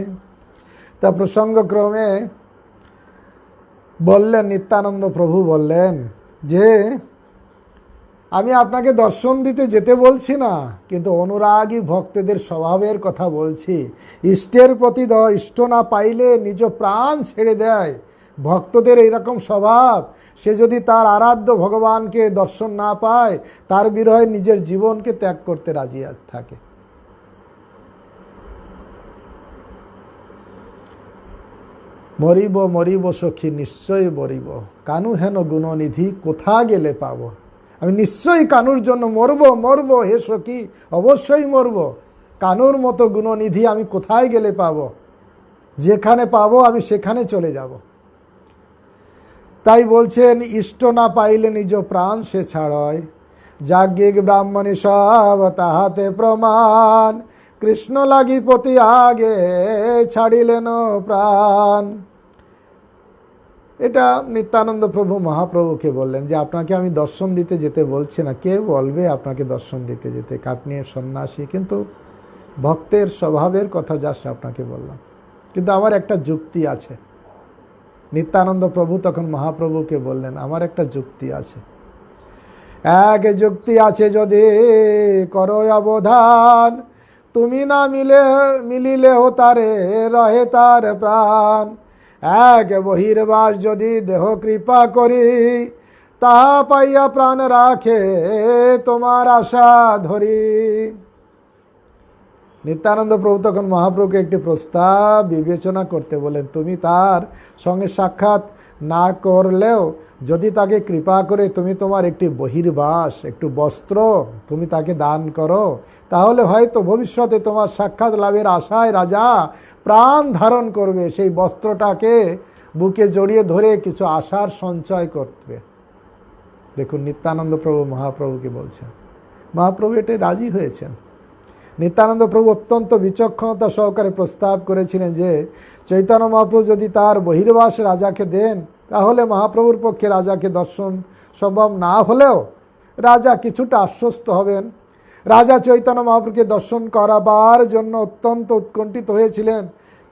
তা প্রসঙ্গক্রমে বললেন, নিত্যানন্দ প্রভু বললেন যে আমি আপনাকে দর্শন দিতে যেতে বলছি না, কিন্তু অনুরাগী ভক্তদের স্বভাবের কথা বলছি। ইষ্টের প্রতি ইষ্ট না পাইলে নিজ প্রাণ ছেড়ে দেয়। ভক্তদের এইরকম স্বভাব, সে যদি তার আরাধ্য ভগবানকে দর্শন না পায়, তার বিরহে নিজের জীবনকে ত্যাগ করতে রাজি থাকে। মরিব মরিব সখী নিশ্চয়ই মরিব, কানু হেন গুণনিধি কোথা গেলে পাব। আমি নিশ্চয়ই কানুর জন্য মরব, মরব হে সখী, অবশ্যই মরব। কানুর মতো গুণনিধি আমি কোথায় গেলে পাব? যেখানে পাবো আমি সেখানে চলে যাব। তাই বলছেন, ইষ্ট না পাইলে নিজ প্রাণ সে ছাড়য়। যাজ্ঞিক ব্রাহ্মণী সব তাহাতে প্রমাণ, কৃষ্ণ লাগি পতি আগে ছাড়িলেন প্রাণ। এটা নিত্যানন্দ প্রভু মহাপ্রভুকে বললেন যে আপনাকে আমি দর্শন দিতে যেতে বলছি না। কে বলবে আপনাকে দর্শন দিতে যেতে? আপনি সন্ন্যাসী, কিন্তু ভক্তের স্বভাবের কথা জাস্ট আপনাকে বললাম। কিন্তু আমার একটা যুক্তি আছে। নিত্যানন্দ প্রভু তখন মহাপ্রভুকে বললেন, আমার একটা যুক্তি আছে। এক যুক্তি আছে, যদি করো অবধান, তুমি না মিলিলেও তারে রহে তার প্রাণ। এক বহির্বাস যদি দেহ কৃপা করি, তাহা পাইয়া প্রাণ রাখে তোমার আশা ধরি। নিত্যানন্দ প্রভু তখন মহাপ্রভুকে একটি প্রস্তাব বিবেচনা করতে বলেন। তুমি তার সঙ্গে সাক্ষাৎ না করলেও যদি তাকে কৃপা করে তুমি তোমার একটি বহির্বাস, একটু বস্ত্র তুমি তাকে দান করো, তাহলে হয়তো ভবিষ্যতে তোমার সাক্ষাৎ লাভের আশায় রাজা প্রাণ ধারণ করবে। সেই বস্ত্রটাকে বুকে জড়িয়ে ধরে কিছু আশার সঞ্চয় করবে। দেখুন নিত্যানন্দ প্রভু মহাপ্রভুকে বলছেন। মহাপ্রভু এতে রাজি হয়েছেন। নিত্যানন্দ প্রভু অত্যন্ত বিচক্ষণতা সহকারে প্রস্তাব করেছিলেন যে চৈতন্য মহাপ্রভু যদি তার বহির্বাস রাজাকে দেন, তাহলে মহাপ্রভুর পক্ষে রাজাকে দর্শন সম্ভব না হলেও রাজা কিছুটা আশ্বস্ত হবেন। রাজা চৈতন্য মহাপ্রভুকে দর্শন করাবার জন্য অত্যন্ত উৎকণ্ঠিত হয়েছিলেন,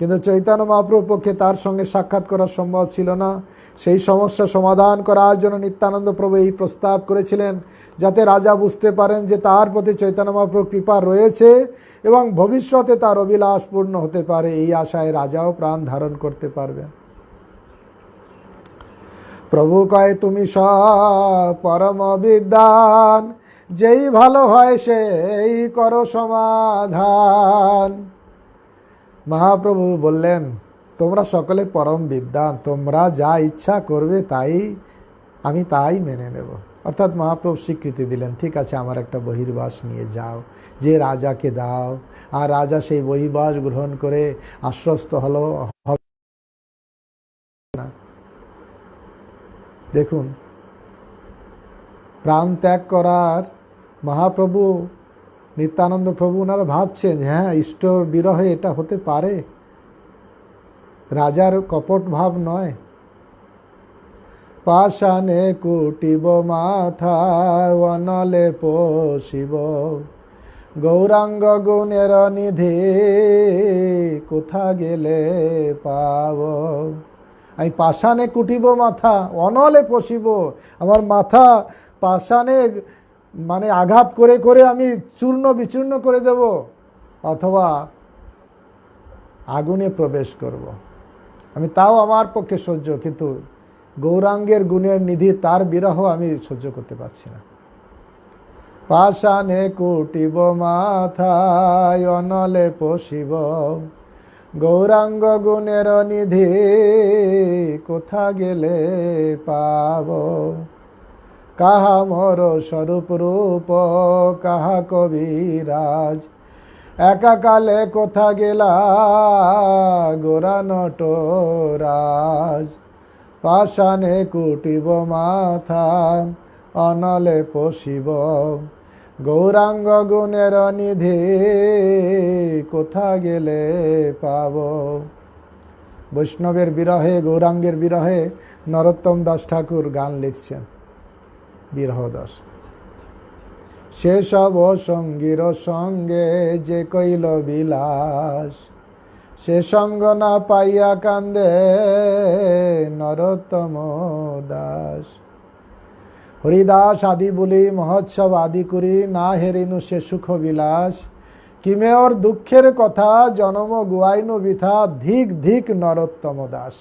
কিন্তু চৈতন্য মহাপ্রভুর পক্ষে তার সঙ্গে সাক্ষাৎ করা সম্ভব ছিল না। সেই সমস্যা সমাধান করার জন্য নিত্যানন্দ প্রভু এই প্রস্তাব করেছিলেন, যাতে রাজা বুঝতে পারেন যে তার প্রতি চৈতন্য মহাপ্রভুর কৃপা রয়েছে এবং ভবিষ্যতে তার অভিলাষ পূর্ণ হতে পারে। এই আশায় রাজাও প্রাণ ধারণ করতে পারবেন। প্রভু কয়, তুমি সব পরম বিদ্বান, যেই ভালো হয় সেই করো সমাধান। মহাপ্রভু বললেন, তোমরা সকলে পরম বিদ্বান, তোমরা যা ইচ্ছা করবে আমি তাই মেনে নেব। অর্থাৎ মহাপ্রভু স্বীকৃতি দিলেন, ঠিক আছে আমার একটা বহির্বাস নিয়ে যাও, যে রাজাকে দাও। আর রাজা সেই বহির্বাস গ্রহণ করে আশ্বস্ত হলো। না, দেখুন প্রাণ ত্যাগ করার মহাপ্রভু নিত্যানন্দ প্রভু ওনারা ভাবছেন, হ্যাঁ ইষ্টর বিরহে এটা হতে পারে। রাজার কপট ভাব নয়। পাষাণে কুটিব মাথা অনলে পশিব, গৌরাঙ্গ গুণের নিধি কোথা গেলে পাব। আমি পাষাণে কুটিব মাথা, অনলে পশিব। আমার মাথা পাষাণে মানে আঘাত করে করে আমি চূর্ণ বিচূর্ণ করে দেব, অথবা আগুনে প্রবেশ করব। আমি তাও আমার পক্ষে সহ্য, কিন্তু গৌরাঙ্গের গুণের নিধি তার বিরহ আমি সহ্য করতে পারছি না। পাষাণে কুটিব মাথায় অনলে পশিব, গৌরাঙ্গ গুণের নিধি কোথা গেলে পাব। কাহা মোর স্বরূপ রূপ কাহা কবিরাজ, একাকালে কোথা গেলা গোরা নটরাজ। পাষাণে কুটিব মাথা অনলে পশিব, গৌরাঙ্গ গুণের নিধি কোথা গেলে পাব। বৈষ্ণবের বিরহে, গৌরাঙ্গের বিরহে নরোত্তম দাস ঠাকুর গান লিখছেন, বিরহ দাস। সেসব সঙ্গীর সঙ্গে যে কইল বিলাস, সে সঙ্গ না পাইয়া কান্দে নরোত্তম দাস। হরিদাস আদি বলি মহোৎসব আদি করি, না হেরিনু সে সুখ বিলাস। কিমে ওর দুঃখের কথা জনম গুয়াইনু বৃথা, ধিক ধিক নরোত্তম দাস।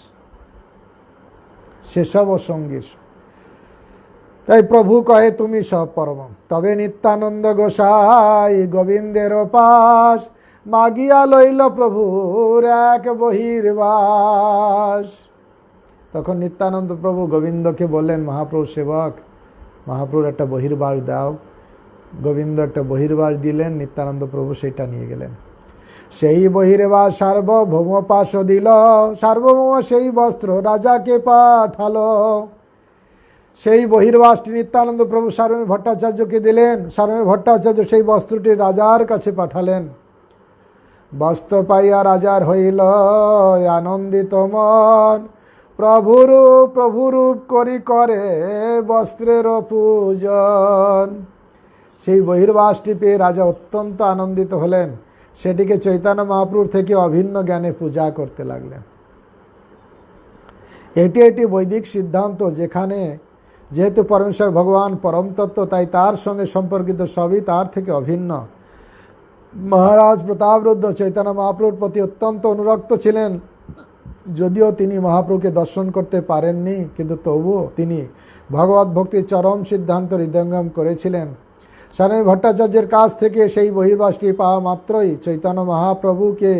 সেসব সঙ্গীর, তাই প্রভু কহে তুমি সব পরম। তবে নিত্যানন্দ গোসাই গোবিন্দের পাশ, মাগিয়া লইল প্রভুর এক বহির্বাস। তখন নিত্যানন্দ প্রভু গোবিন্দকে বললেন, মহাপ্রভু সেবক, মহাপ্রভুর একটা বহির্বাস দাও। গোবিন্দ একটা বহির্বাস দিলেন, নিত্যানন্দ প্রভু সেটা নিয়ে গেলেন। সেই বহির্বাস সার্বভৌম পাশ দিল, সার্বভৌম সেই বস্ত্র রাজাকে পাঠালো। সেই বহির্বাসটি নিত্যানন্দ প্রভু সার্বভৌম ভট্টাচার্যকে দিলেন। সার্বভৌম ভট্টাচার্য সেই বস্ত্রটি রাজার কাছে পাঠালেন। বস্ত্র পাইয়া রাজার হইল আনন্দিত মন, প্রভুরূপ প্রভুরূপ করি করে বস্ত্রের পূজন। সেই বহির্বাসটি পেয়ে রাজা অত্যন্ত আনন্দিত হলেন। সেটিকে চৈতন্য মহাপ্রভুর থেকে অভিন্ন জ্ঞানে পূজা করতে লাগলেন। এটি একটি বৈদিক সিদ্ধান্ত, যেখানে যেহেতু পরমেশ্বর ভগবান পরম তত্ত্ব, তাই তার সঙ্গে সম্পর্কিত সবই তার থেকে অভিন্ন। মহারাজ প্রতাপরুদ্র চৈতন্য মহাপ্রভুর প্রতি অত্যন্ত অনুরক্ত ছিলেন। যদিও তিনি মহাপ্রভুকে দর্শন করতে পারেননি, কিন্তু তবুও তিনি ভগবত ভক্তির চরম সিদ্ধান্ত হৃদয়ঙ্গম করেছিলেন। স্বামী ভট্টাচার্যের কাছ থেকে সেই বহির্বাসটি পাওয়া মাত্রই চৈতন্য মহাপ্রভুকে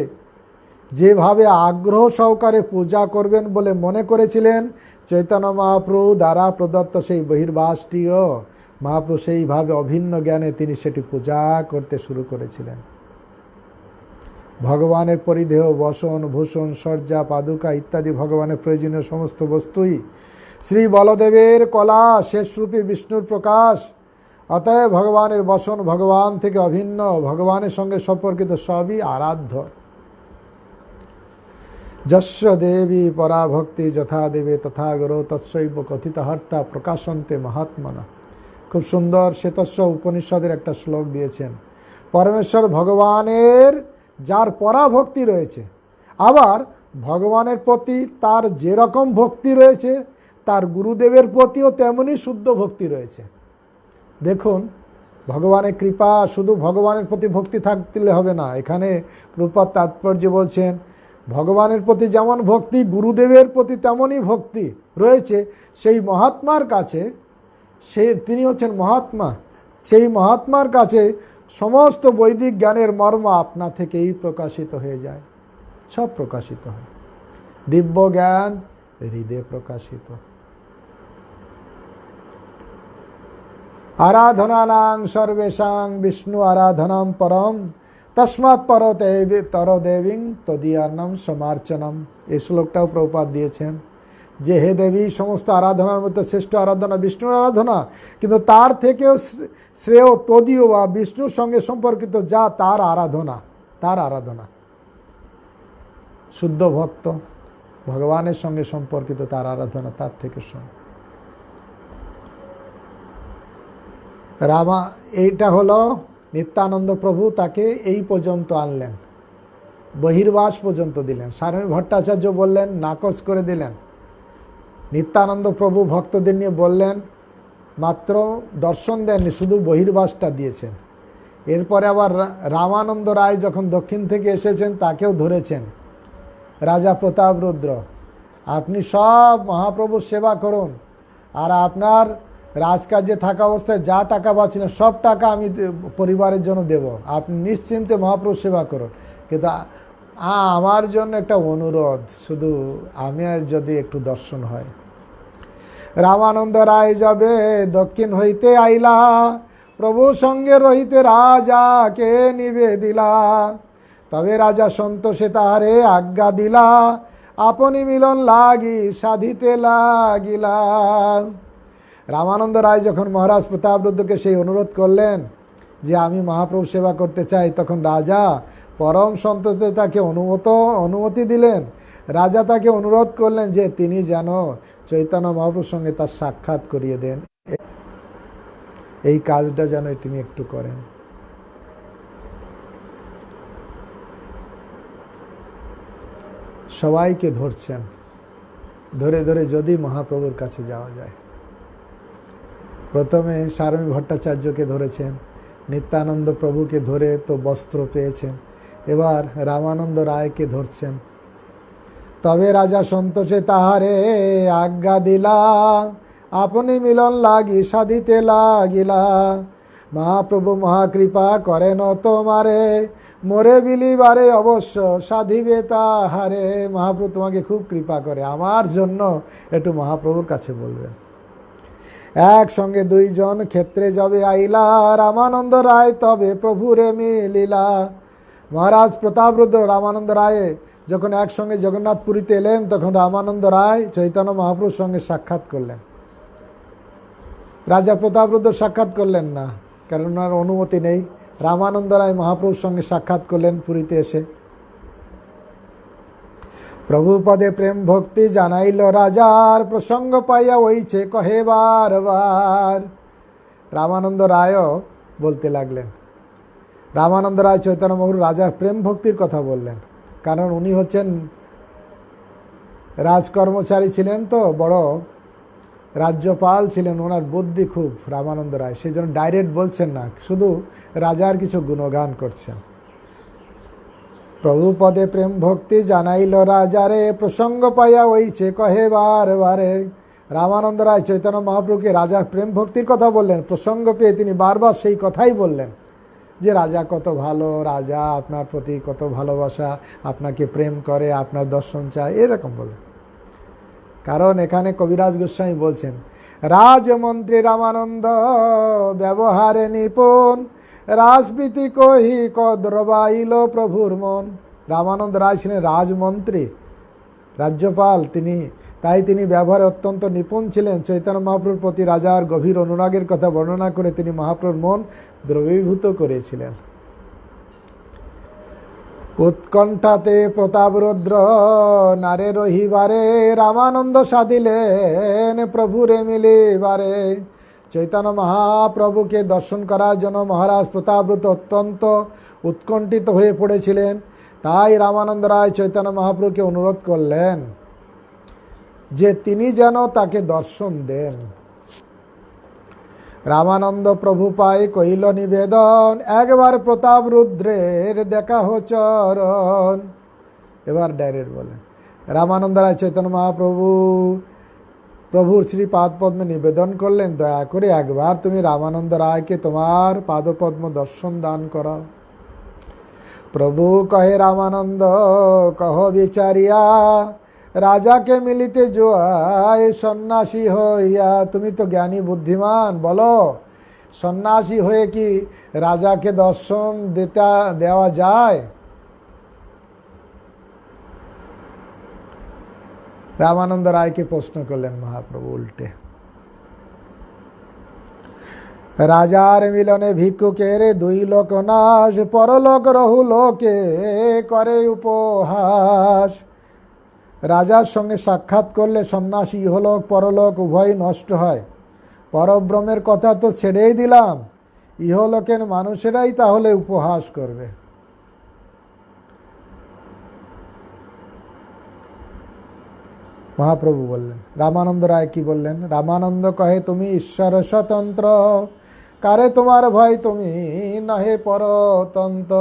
যেভাবে আগ্রহ সহকারে পূজা করবেন বলে মনে করেছিলেন, চৈতন্য মহাপ্রভু দ্বারা প্রদত্ত সেই বহির্বাসটিও মহাপ্রভু সেইভাবে অভিন্ন জ্ঞানে তিনি সেটি পূজা করতে শুরু করেছিলেন। ভগবানের পরিধেয় বসন ভূষণ সজ্জা পাদুকা ইত্যাদি ভগবানের প্রয়োজনীয় সমস্ত বস্তুই শ্রী বলদেবের কলা, শেষরূপী বিষ্ণুর প্রকাশ। অতএব ভগবানের বসন ভগবান থেকে অভিন্ন, ভগবানের সঙ্গে সম্পর্কিত সবই আরাধ্য। যস্য দেবী পরাভক্তি যথা দেবে তথা গুরু তৎসৈব কথিত হর্তা প্রকাশন্তে মহাত্মনা। খুব সুন্দর শ্বেতস্ব উপনিষদের একটা শ্লোক দিয়েছেন। পরমেশ্বর ভগবানের যার পরাভক্তি রয়েছে, আবার ভগবানের প্রতি তার যেরকম ভক্তি রয়েছে, তার গুরুদেবের প্রতিও তেমনই শুদ্ধ ভক্তি রয়েছে। দেখুন, ভগবানের কৃপা, শুধু ভগবানের প্রতি ভক্তি থাকলে হবে না। এখানে প্রভুপাদ তাৎপর্য বলছেন, ভগবানের প্রতি যেমন ভক্তি, গুরুদেবের প্রতি তেমনই ভক্তি রয়েছে। সেই মহাত্মার কাছে, তিনি হচ্ছেন মহাত্মা, সেই মহাত্মার কাছে সমস্ত বৈদিক জ্ঞানের মর্ম আপনা থেকেই প্রকাশিত হয়ে যায়, সব প্রকাশিত হয়। দিব্য জ্ঞান হৃদয়ে প্রকাশিত। আরাধনানাং সর্বেষাং বিষ্ণু আরাধনাম পরম, তস্মাৎ তরদেবীং তদীয়ান্নম সমার্চনম। এই শ্লোকটাও প্রভুপাদ দিয়েছেন যে, হে দেবী, সমস্ত আরাধনার মধ্যে শ্রেষ্ঠ আরাধনা বিষ্ণুর আরাধনা, কিন্তু তার থেকেও শ্রেয় তদীয় বা বিষ্ণুর সঙ্গে সম্পর্কিত যা তার আরাধনা, তার আরাধনা। শুদ্ধ ভক্ত ভগবানের সঙ্গে সম্পর্কিত তার আরাধনা তার থেকে রামা। এইটা হলো নিত্যানন্দ প্রভু তাকে এই পর্যন্ত আনলেন, বহির্বাস পর্যন্ত দিলেন। স্বামী ভট্টাচার্য বললেন, নাকচ করে দিলেন। নিত্যানন্দ প্রভু ভক্তদের নিয়ে বললেন, মাত্র দর্শন দেননি, শুধু বহির্বাসটা দিয়েছেন। এরপরে আবার রামানন্দ রায় যখন দক্ষিণ থেকে এসেছেন তাকেও ধরেছেন। রাজা প্রতাপরুদ্র, আপনি সব মহাপ্রভুর সেবা করুন, আর আপনার রাজকার্যে থাকা অবস্থায় যা টাকা পাচ্ছেন সব টাকা আমি পরিবারের জন্য দেব, আপনি নিশ্চিন্তে মহাপ্রভু সেবা করুন। কিন্তু আমার জন্য একটা অনুরোধ, শুধু আমি যদি একটু দর্শন হয়। রামানন্দ রায় যাবে দক্ষিণ হইতে আইলা, প্রভু সঙ্গে রহিতে রাজাকে নিবেদিলা। তবে রাজা সন্তোষে তাহারে আজ্ঞা দিলা, আপনি মিলন লাগি সাধিতে লাগিলা। রামানন্দ রায় যখন মহারাজ প্রতাপরুদ্রকে সেই অনুরোধ করলেন যে আমি মহাপ্রভু সেবা করতে চাই, তখন রাজা পরম সন্তোষে তাকে অনুমতি দিলেন। রাজা তাকে অনুরোধ করলেন যে তিনি যেন চৈতন্য মহাপ্রভুর সঙ্গে তার সাক্ষাৎ করিয়ে দেন, এই কাজটা যেন তিনি একটু করেন। সবাইকে ধরছেন, ধরে ধরে যদি মহাপ্রভুর কাছে যাওয়া যায়। প্রথমে স্বামী ভট্টাচার্যকে ধরেছেন, নিত্যানন্দ প্রভুকে ধরে তো বস্ত্র পেয়েছেন, এবার রামানন্দ রায়কে ধরছেন। তবে রাজা সন্তোষে তাহারে আজ্ঞা দিলা, আপনি মিলন লাগি সাধিতে লাগিলা। মহাপ্রভু মহাকৃপা করেন তোমারে, মোরে বিলিবারে অবশ্য সাধিবে তাহারে। মহাপ্রভু তোমাকে খুব কৃপা করে, আমার জন্য একটু মহাপ্রভুর কাছে বলবেন। একসঙ্গে দুইজন ক্ষেত্রে যাবে আইলা, রামানন্দ রায় তবে প্রভুরে মিলিলা। মহারাজ প্রতাপরুদ্র রামানন্দ রায় যখন একসঙ্গে জগন্নাথপুরীতে এলেন, তখন রামানন্দ রায় চৈতন্য মহাপ্রভুর সঙ্গে সাক্ষাৎ করলেন। রাজা প্রতাপরুদ্র সাক্ষাৎ করলেন না, কারণ ওনার অনুমতি নেই। রামানন্দ রায় মহাপ্রভুর সঙ্গে সাক্ষাৎ করলেন পুরীতে এসে। প্রভু পদে প্রেম ভক্তি জানাইল রাজার, প্রসঙ্গ পাইয়া ওইছে কহে বারবার। রামানন্দ রায়ও বলতে লাগলেন। রামানন্দ রায় চৈতন্য মহাপ্রভু রাজার প্রেম ভক্তির কথা বললেন, কারণ উনি হচ্ছেন রাজকর্মচারী ছিলেন, তো বড় রাজ্যপাল ছিলেন, ওনার বুদ্ধি খুব রামানন্দ রায়, সেই জন্য ডাইরেক্ট বলছেন না, শুধু রাজার কিছু গুণগান করছেন। প্রভু পদে প্রেম ভক্তি জানাইল রাজারে, প্রসঙ্গ পাইয়া ওইছে কহে বারবারে। রামানন্দ রায় চৈতন্য মহাপ্রভুকে রাজার প্রেম ভক্তির কথা বললেন, প্রসঙ্গ পেয়ে তিনি বারবার সেই কথাই বললেন যে রাজা কত ভালো, রাজা আপনার প্রতি কত ভালোবাসা, আপনাকে প্রেম করে, আপনার দর্শন চায়, এরকম বলেন। কারণ এখানে কবিরাজ গোস্বামী বলছেন, রাজমন্ত্রী রামানন্দ ব্যবহারে নিপুণ, রাজপ্রীতি কহি কদ্রবাইল প্রভুর মন। রামানন্দ রায় ছিলেন রাজমন্ত্রী, রাজ্যপাল তিনি, তাই তিনি ব্যবহারে অত্যন্ত নিপুণ ছিলেন। চৈতন্য মহাপ্রভুর প্রতি রাজার গভীর অনুরাগের কথা বর্ণনা করে তিনি মহাপ্রভুর মন দ্রবীভূত করেছিলেন। উৎকণ্ঠাতে প্রতাপরুদ্র নারে রহিবারে, রামানন্দ সাধিলেন প্রভুরে মিলিবারে। চৈতন্য মহাপ্রভুকে দর্শন করার জন্য মহারাজ প্রতাপরুদ্র অত্যন্ত উৎকণ্ঠিত হয়ে পড়েছিলেন। তাই রামানন্দ রায় চৈতন্য মহাপ্রভুকে অনুরোধ করলেন যে তিনি যেন তাকে দর্শন দেন। রামানন্দ প্রভু পাই কহিল নিবেদন, একবার প্রতাপরুদ্রের দেখা হো চরণ। এবার ডাইরেক্ট বলেন, রামানন্দ রায় চৈতন্য মহাপ্রভু প্রভুর শ্রীপাদ পদ্মে নিবেদন করলেন, দয়া করে একবার তুমি রামানন্দ রায়কে তোমার পাদপদ্ম দর্শন দান করো। প্রভু কহে রামানন্দ কহ বিচারিয়া, রাজাকে মিলিতে জোয়ায় সন্ন্যাসী হইয়া। তুমি তো জ্ঞানী বুদ্ধিমান, বলো সন্ন্যাসী হয়ে কি রাজাকে দর্শন দেওয়া যায়? রামানন্দ রায়কে প্রশ্ন করলেন মহাপ্রভু উল্টে। রাজার মিলনে ভিক্ষুকের দুই লোক নাশ, পরলোক রহু লোকে করে উপহাস। রাজার সঙ্গে সাক্ষাৎ করলে সন্ন্যাসী ইহলোক পরলোক উভয় নষ্ট হয়। পরব্রহ্মের কথা তো ছেড়েই দিলাম, ইহলোকের মানুষেরাই তাহলে উপহাস করবে। মহাপ্রভু বললেন, রামানন্দ রায় কি বললেন? রামানন্দ কহে, তুমি ঈশ্বর স্বতন্ত্র, কারে তোমার ভয়, তুমি নহে পরতন্ত্র।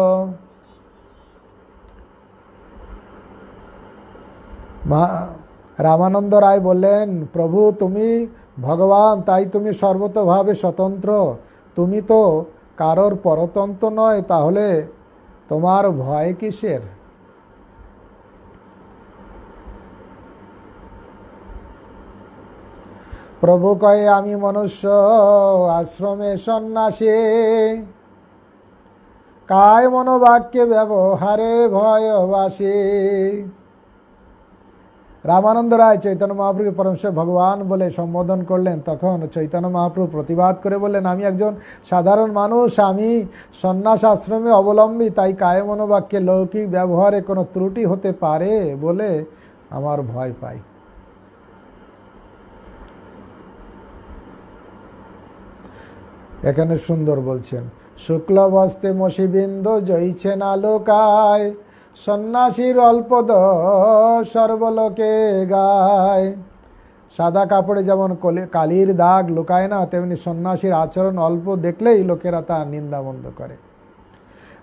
রামানন্দ রায় বললেন, প্রভু তুমি ভগবান, তাই তুমি সর্বতোভাবে স্বতন্ত্র, তুমি তো কারোর পরতন্ত্র নয়, তাহলে তোমার ভয় কিসের? প্রভু কয়ে, আমি মনুষ্য আশ্রমে সন্ন্যাসী, কায় মনোবাক্যে ব্যবহারে ভয়বাসী। রামানন্দ রায় চৈতন্য মহাপ্রভুকে পরমেশ্বর ভগবান বলে সম্বোধন করলেন। তখন চৈতন্য মহাপ্রভু প্রতিবাদ করে বললেন, আমি একজন সাধারণ মানুষ, আমি সন্ন্যাস আশ্রমে অবলম্বী, তাই কায় মনোবাক্যে লৌকিক ব্যবহারে কোনো ত্রুটি হতে পারে বলে আমার ভয় পাই। এখানে সুন্দর বলছেন, শুক্ল বস্তে মসিবিন্দু জইছেন আলোকায়, সন্ন্যাসীর অল্পদ সর্বলোকে গায়। সাদা কাপড়ে যেমন কালির দাগ লুকায় না, তেমনি সন্ন্যাসীর আচরণ অল্প দেখলেই লোকেরা তার নিন্দাবন্ধ করে।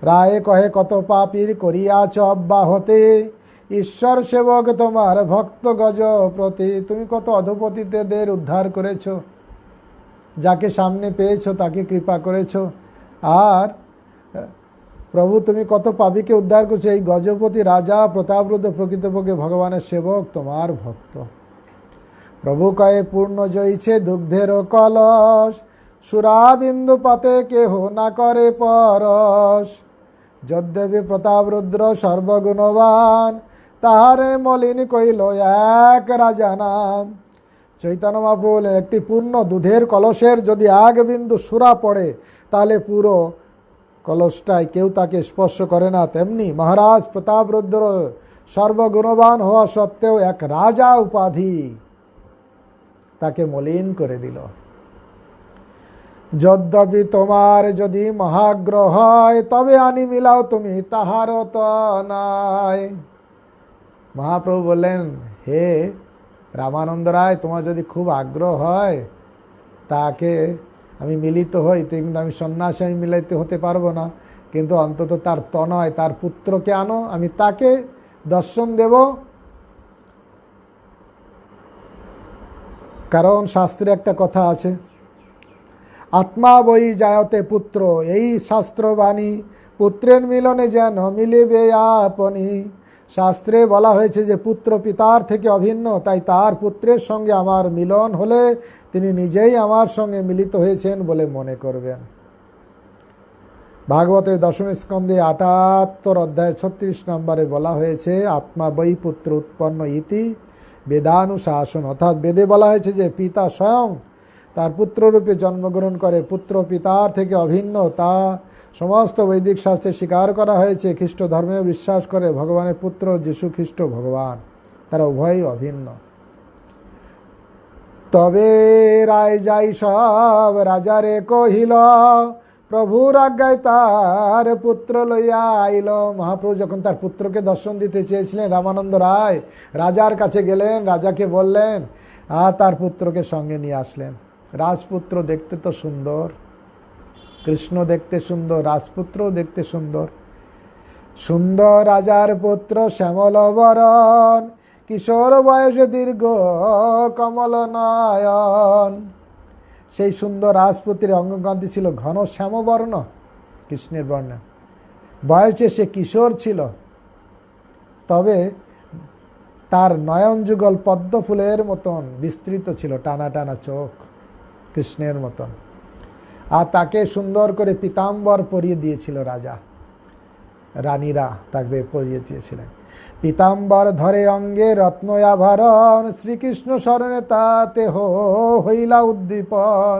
রায়ে কহে, কত পাপীর করিয়াছ অব্যাহতে, ঈশ্বর সেবক তোমার ভক্ত গজ প্রতি। তুমি কত অধপতিদের উদ্ধার করেছ, যাকে সামনে পেয়েছ তাকে কৃপা করেছ। আর প্রভু তুমি কত পাপীকে উদ্ধার করছো, এই গজপতি রাজা প্রতাপরুদ্ধ প্রকৃতপক্ষে ভগবানের সেবক, তোমার ভক্ত। প্রভু কয়ে, পূর্ণ জয়ছে দুগ্ধের কলস, সুরাবিন্দু পাতে কেহ না করে পরশ। যদ্যপি প্রতাপরুদ্র সর্বগুণবান, তাহারে মলিন কইল এক রাজা নাম। চৈতন্য মহাপ্রভু বলেন, একটি পূর্ণ দুধের কলসের যদি এক বিন্দু সুরা পড়ে, তাহলে পুরো কলসটায় কেউ তাকে স্পর্শ করে না। তেমনি মহারাজ প্রতাপরুদ্র সর্বগুণবান হওয়া সত্ত্বেও এক রাজা উপাধি তাকে মলিন করে দিল। যদ্যপি তোমার যদি মহাগ্রহ হয়, তবে আনি মিলাও তুমি তাহার তো নয়। মহাপ্রভু বললেন, হে রামানন্দ রায়, তোমার যদি খুব আগ্রহ হয় তাকে আমি মিলিত হই, কিন্তু আমি সন্ন্যাসী আমি মিলাইতে হতে পারবো না, কিন্তু অন্তত তার তনয় তার পুত্রকে আনো, আমি তাকে দর্শন দেব। কারণ শাস্ত্রে একটা কথা আছে, আত্মা বই জায়তে পুত্র, এই শাস্ত্রবাণী, পুত্রের মিলনে যেন মিলিবে আপনি। শাস্ত্রে বলা হয়েছে যে পুত্র পিতার থেকে অভিন্ন, তাই তার পুত্রের সঙ্গে আমার মিলন হলে তিনি নিজেই আমার সঙ্গে মিলিত হয়েছেন বলে মনে করবেন। ভাগবতের দশম স্কন্ধে ৭৮ অধ্যায় ৩৬ নম্বরে বলা হয়েছে, আত্মা বৈ পুত্র উৎপন্ন ইতি বেদানুশাসন। অর্থাৎ বেদে বলা হয়েছে যে পিতা স্বয়ং তার পুত্ররূপে জন্মগ্রহণ করে, পুত্র পিতার থেকে অভিন্ন, তা সমস্ত বৈদিক শাস্ত্রে স্বীকার করা হয়েছে। খ্রিস্ট ধর্মেও বিশ্বাস করে ভগবানের পুত্র যীশু খ্রিস্ট ভগবান, তারা উভয়ই অভিন্ন। তবে রায় যাই সব রাজারে কহিল, প্রভুর আজ্ঞায় তার পুত্র লইয়া আইল। মহাপ্রভু যখন তার পুত্রকে দর্শন দিতে চেয়েছিলেন, রামানন্দ রায় রাজার কাছে গেলেন, রাজাকে বললেন, আর তার পুত্রকে সঙ্গে নিয়ে আসলেন। রাজপুত্র দেখতে তো সুন্দর, কৃষ্ণ দেখতে সুন্দর, রাজপুত্রও দেখতে সুন্দর। সুন্দর রাজার পুত্র শ্যামল বরণ, কিশোর বয়সে দীর্ঘ কমল নয়ন। সেই সুন্দর রাজপুত্রের অঙ্গকান্তি ছিল ঘন শ্যামবর্ণ, কৃষ্ণের বর্ণে। বয়সে সে কিশোর ছিল, তবে তার নয়ন যুগল পদ্ম ফুলের মতন বিস্তৃত ছিল, টানা টানা চোখ কৃষ্ণের মতন। আর তাকে সুন্দর করে পীতাম্বর পরিয়ে দিয়েছিল রাজা, রানীরা তাকে পরিয়ে দিয়েছিলেন। পীতাম্বর ধরে অঙ্গে রত্ন আভরণ, শ্রীকৃষ্ণ স্মরণে তাতে হইলা উদ্দীপন।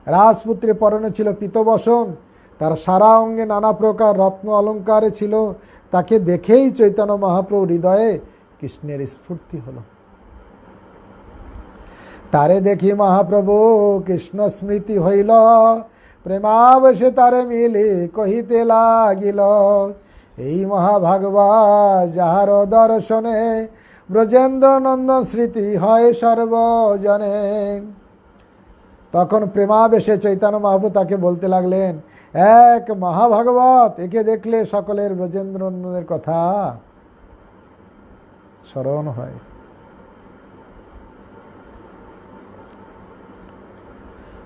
রাজপুত্রের পরনে ছিল পীতবসন, তার সারা অঙ্গে নানা প্রকার রত্ন অলঙ্কারে ছিল। তাকে দেখেই চৈতন্য মহাপ্রভু হৃদয়ে কৃষ্ণের স্ফূর্তি হলো। তারে দেখি মহাপ্রভু কৃষ্ণ স্মৃতি হইল, প্রেমাবেশে তারে মিলি কহিতে লাগিল, এই মহাভাগবত যাহার দর্শনে ব্রজেন্দ্র নন্দন স্মৃতি হয় সর্বজনে। তখন প্রেমাবেশে চৈতন্য মহাপ্রভু তাকে বলতে লাগলেন, এক মহাভাগবত, একে দেখলে সকলের ব্রজেন্দ্র নন্দনের কথা স্মরণ হয়।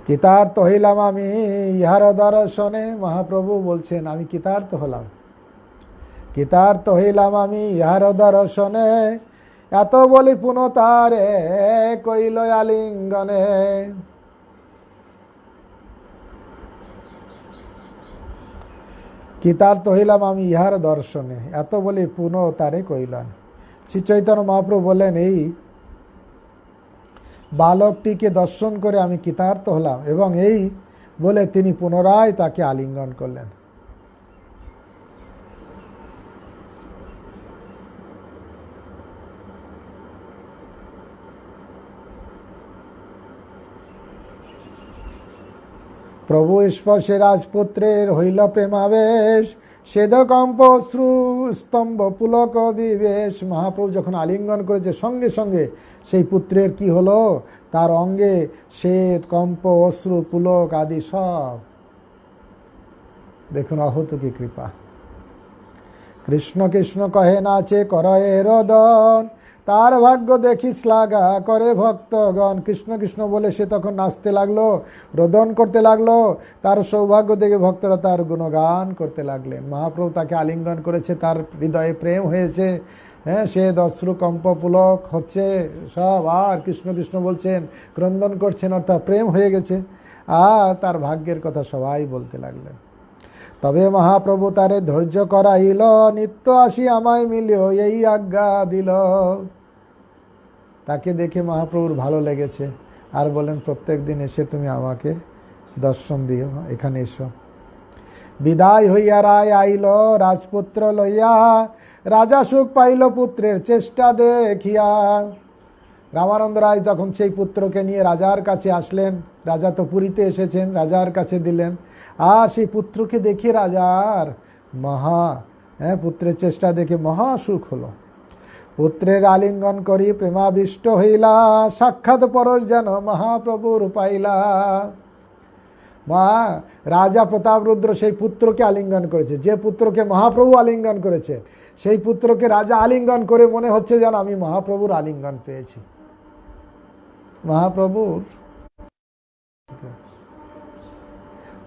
কৃতার্থ হইলাম আমি ইহার দর্শনে। মহাপ্রভু বলছেন, আমি কৃতার্থ হলাম, কৃতার্থ হইলাম আমি ইহার দর্শনে। এত বলি পুনঃ তারে কইল আলিঙ্গনে। কৃতার্থ হইলাম আমি ইহার দর্শনে, এত বলি পুনঃ তারে কইলেন। শ্রী চৈতন্য মহাপ্রভু বললেন, এই বালকটিকে দর্শন করে আমি কৃতার্থ হলাম, এবং এই বলে তিনি পুনরায় তাকে আলিঙ্গন করলেন। প্রভু স্পর্শে রাজপুত্রের হইল প্রেমাবেশ, সেদকম্প শ্রু স্তম্ভ পুলক বিবেশ। মহাপ্রভু যখন আলিঙ্গন করেছে, সঙ্গে সঙ্গে সেই পুত্রের কি হলো, তার অঙ্গে শ্বেত কম্প অশ্রু পুলক আদি সব। দেখুন অহতুকি কৃপা। কৃষ্ণ কৃষ্ণ কহে নাচে করয়ে রোদন, তার ভাগ্য দেখি শ্লাঘা করে ভক্তগণ। কৃষ্ণ কৃষ্ণ বলে সে তখন নাচতে লাগলো, রোদন করতে লাগলো। তার সৌভাগ্য দেখে ভক্তরা তার গুণগান করতে লাগলেন। মহাপ্রভু তাকে আলিঙ্গন করেছে, তার হৃদয়ে প্রেম হয়েছে, হ্যাঁ, সে অশ্রু কম্প পুলক হচ্ছে সব, আর কৃষ্ণ কৃষ্ণ বলছেন, ক্রন্দন করছেন, অর্থাৎ প্রেম হয়ে গেছে। আর তার ভাগ্যের কথা সবাই বলতে লাগলেন। তবে মহাপ্রভু তারে ধৈর্য করাইল, নিত্য আসি আমায় মিলিও এই আজ্ঞা দিল। তাকে দেখে মহাপ্রভুর ভালো লেগেছে, আর বলেন, প্রত্যেক দিন এসে তুমি আমাকে দর্শন দিও, এখানে এসো। বিদায় হইয়া রায় আইল রাজপুত্র লইয়া, রাজা সুখ পাইল পুত্রের চেষ্টা দেখিয়া। রামানন্দ রায় যখন সেই পুত্রকে নিয়ে রাজার কাছে আসলেন, রাজা তো পুরীতে এসেছেন, রাজার কাছে দিলেন। আর সেই পুত্রকে দেখে রাজার পুত্রের চেষ্টা দেখে মহা সুখ হলো। পুত্রের আলিঙ্গন করি প্রেমাবিষ্ট হইলা, সাক্ষাৎ পরশ যেন মহাপ্রভুর পাইলা। রাজা প্রতাপরুদ্র সেই পুত্রকে আলিঙ্গন করেছে, যে পুত্রকে মহাপ্রভু আলিঙ্গন করেছে, সেই পুত্রকে রাজা আলিঙ্গন করে মনে হচ্ছে যেন আমি মহাপ্রভুর আলিঙ্গন পেয়েছি। মহাপ্রভুর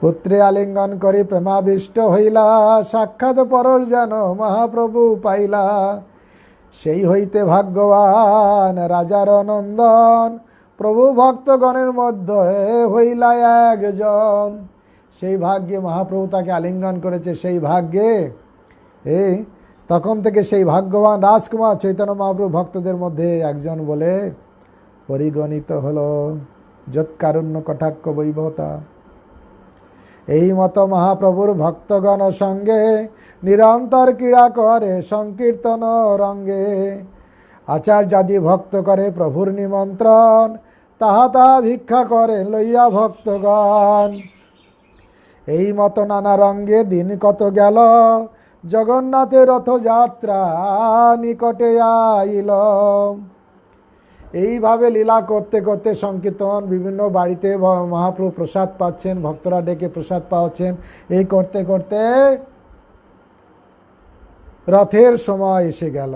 পুত্রে আলিঙ্গন করি প্রেমাবিষ্ট হইলা, সাক্ষাৎ পরশ যেন মহাপ্রভু পাইলা। সেই হইতে ভাগ্যবান রাজার নন্দন, প্রভু ভক্তগণের মধ্যে হইলা একজন। সেই ভাগ্যে মহাপ্রভু তাকে আলিঙ্গন করেছে, সেই ভাগ্যে তখন থেকে সেই ভাগ্যবান রাজকুমার চৈতন্য মহাপ্রভু ভক্তদের মধ্যে একজন বলে পরিগণিত হলো। যৎকারুণ্য কটাক্ষ বৈভবতা। এই মতো মহাপ্রভুর ভক্তগণ সঙ্গে নিরন্তর ক্রীড়া করে সংকীর্তন রঙ্গে। আচার্যাদি ভক্ত করে প্রভুর নিমন্ত্রণ, তাহা তাহা ভিক্ষা করে লইয়া ভক্তগণ। এই মতো নানা রঙ্গে দিন কত গেল, জগন্নাথের রথযাত্রা নিকটে আইল। এইভাবে লীলা করতে করতে সংকীর্তন, বিভিন্ন বাড়িতে মহাপ্রভু প্রসাদ পাচ্ছেন, ভক্তরা ডেকে প্রসাদ পাচ্ছেন, এই করতে করতে রথের সময় এসে গেল।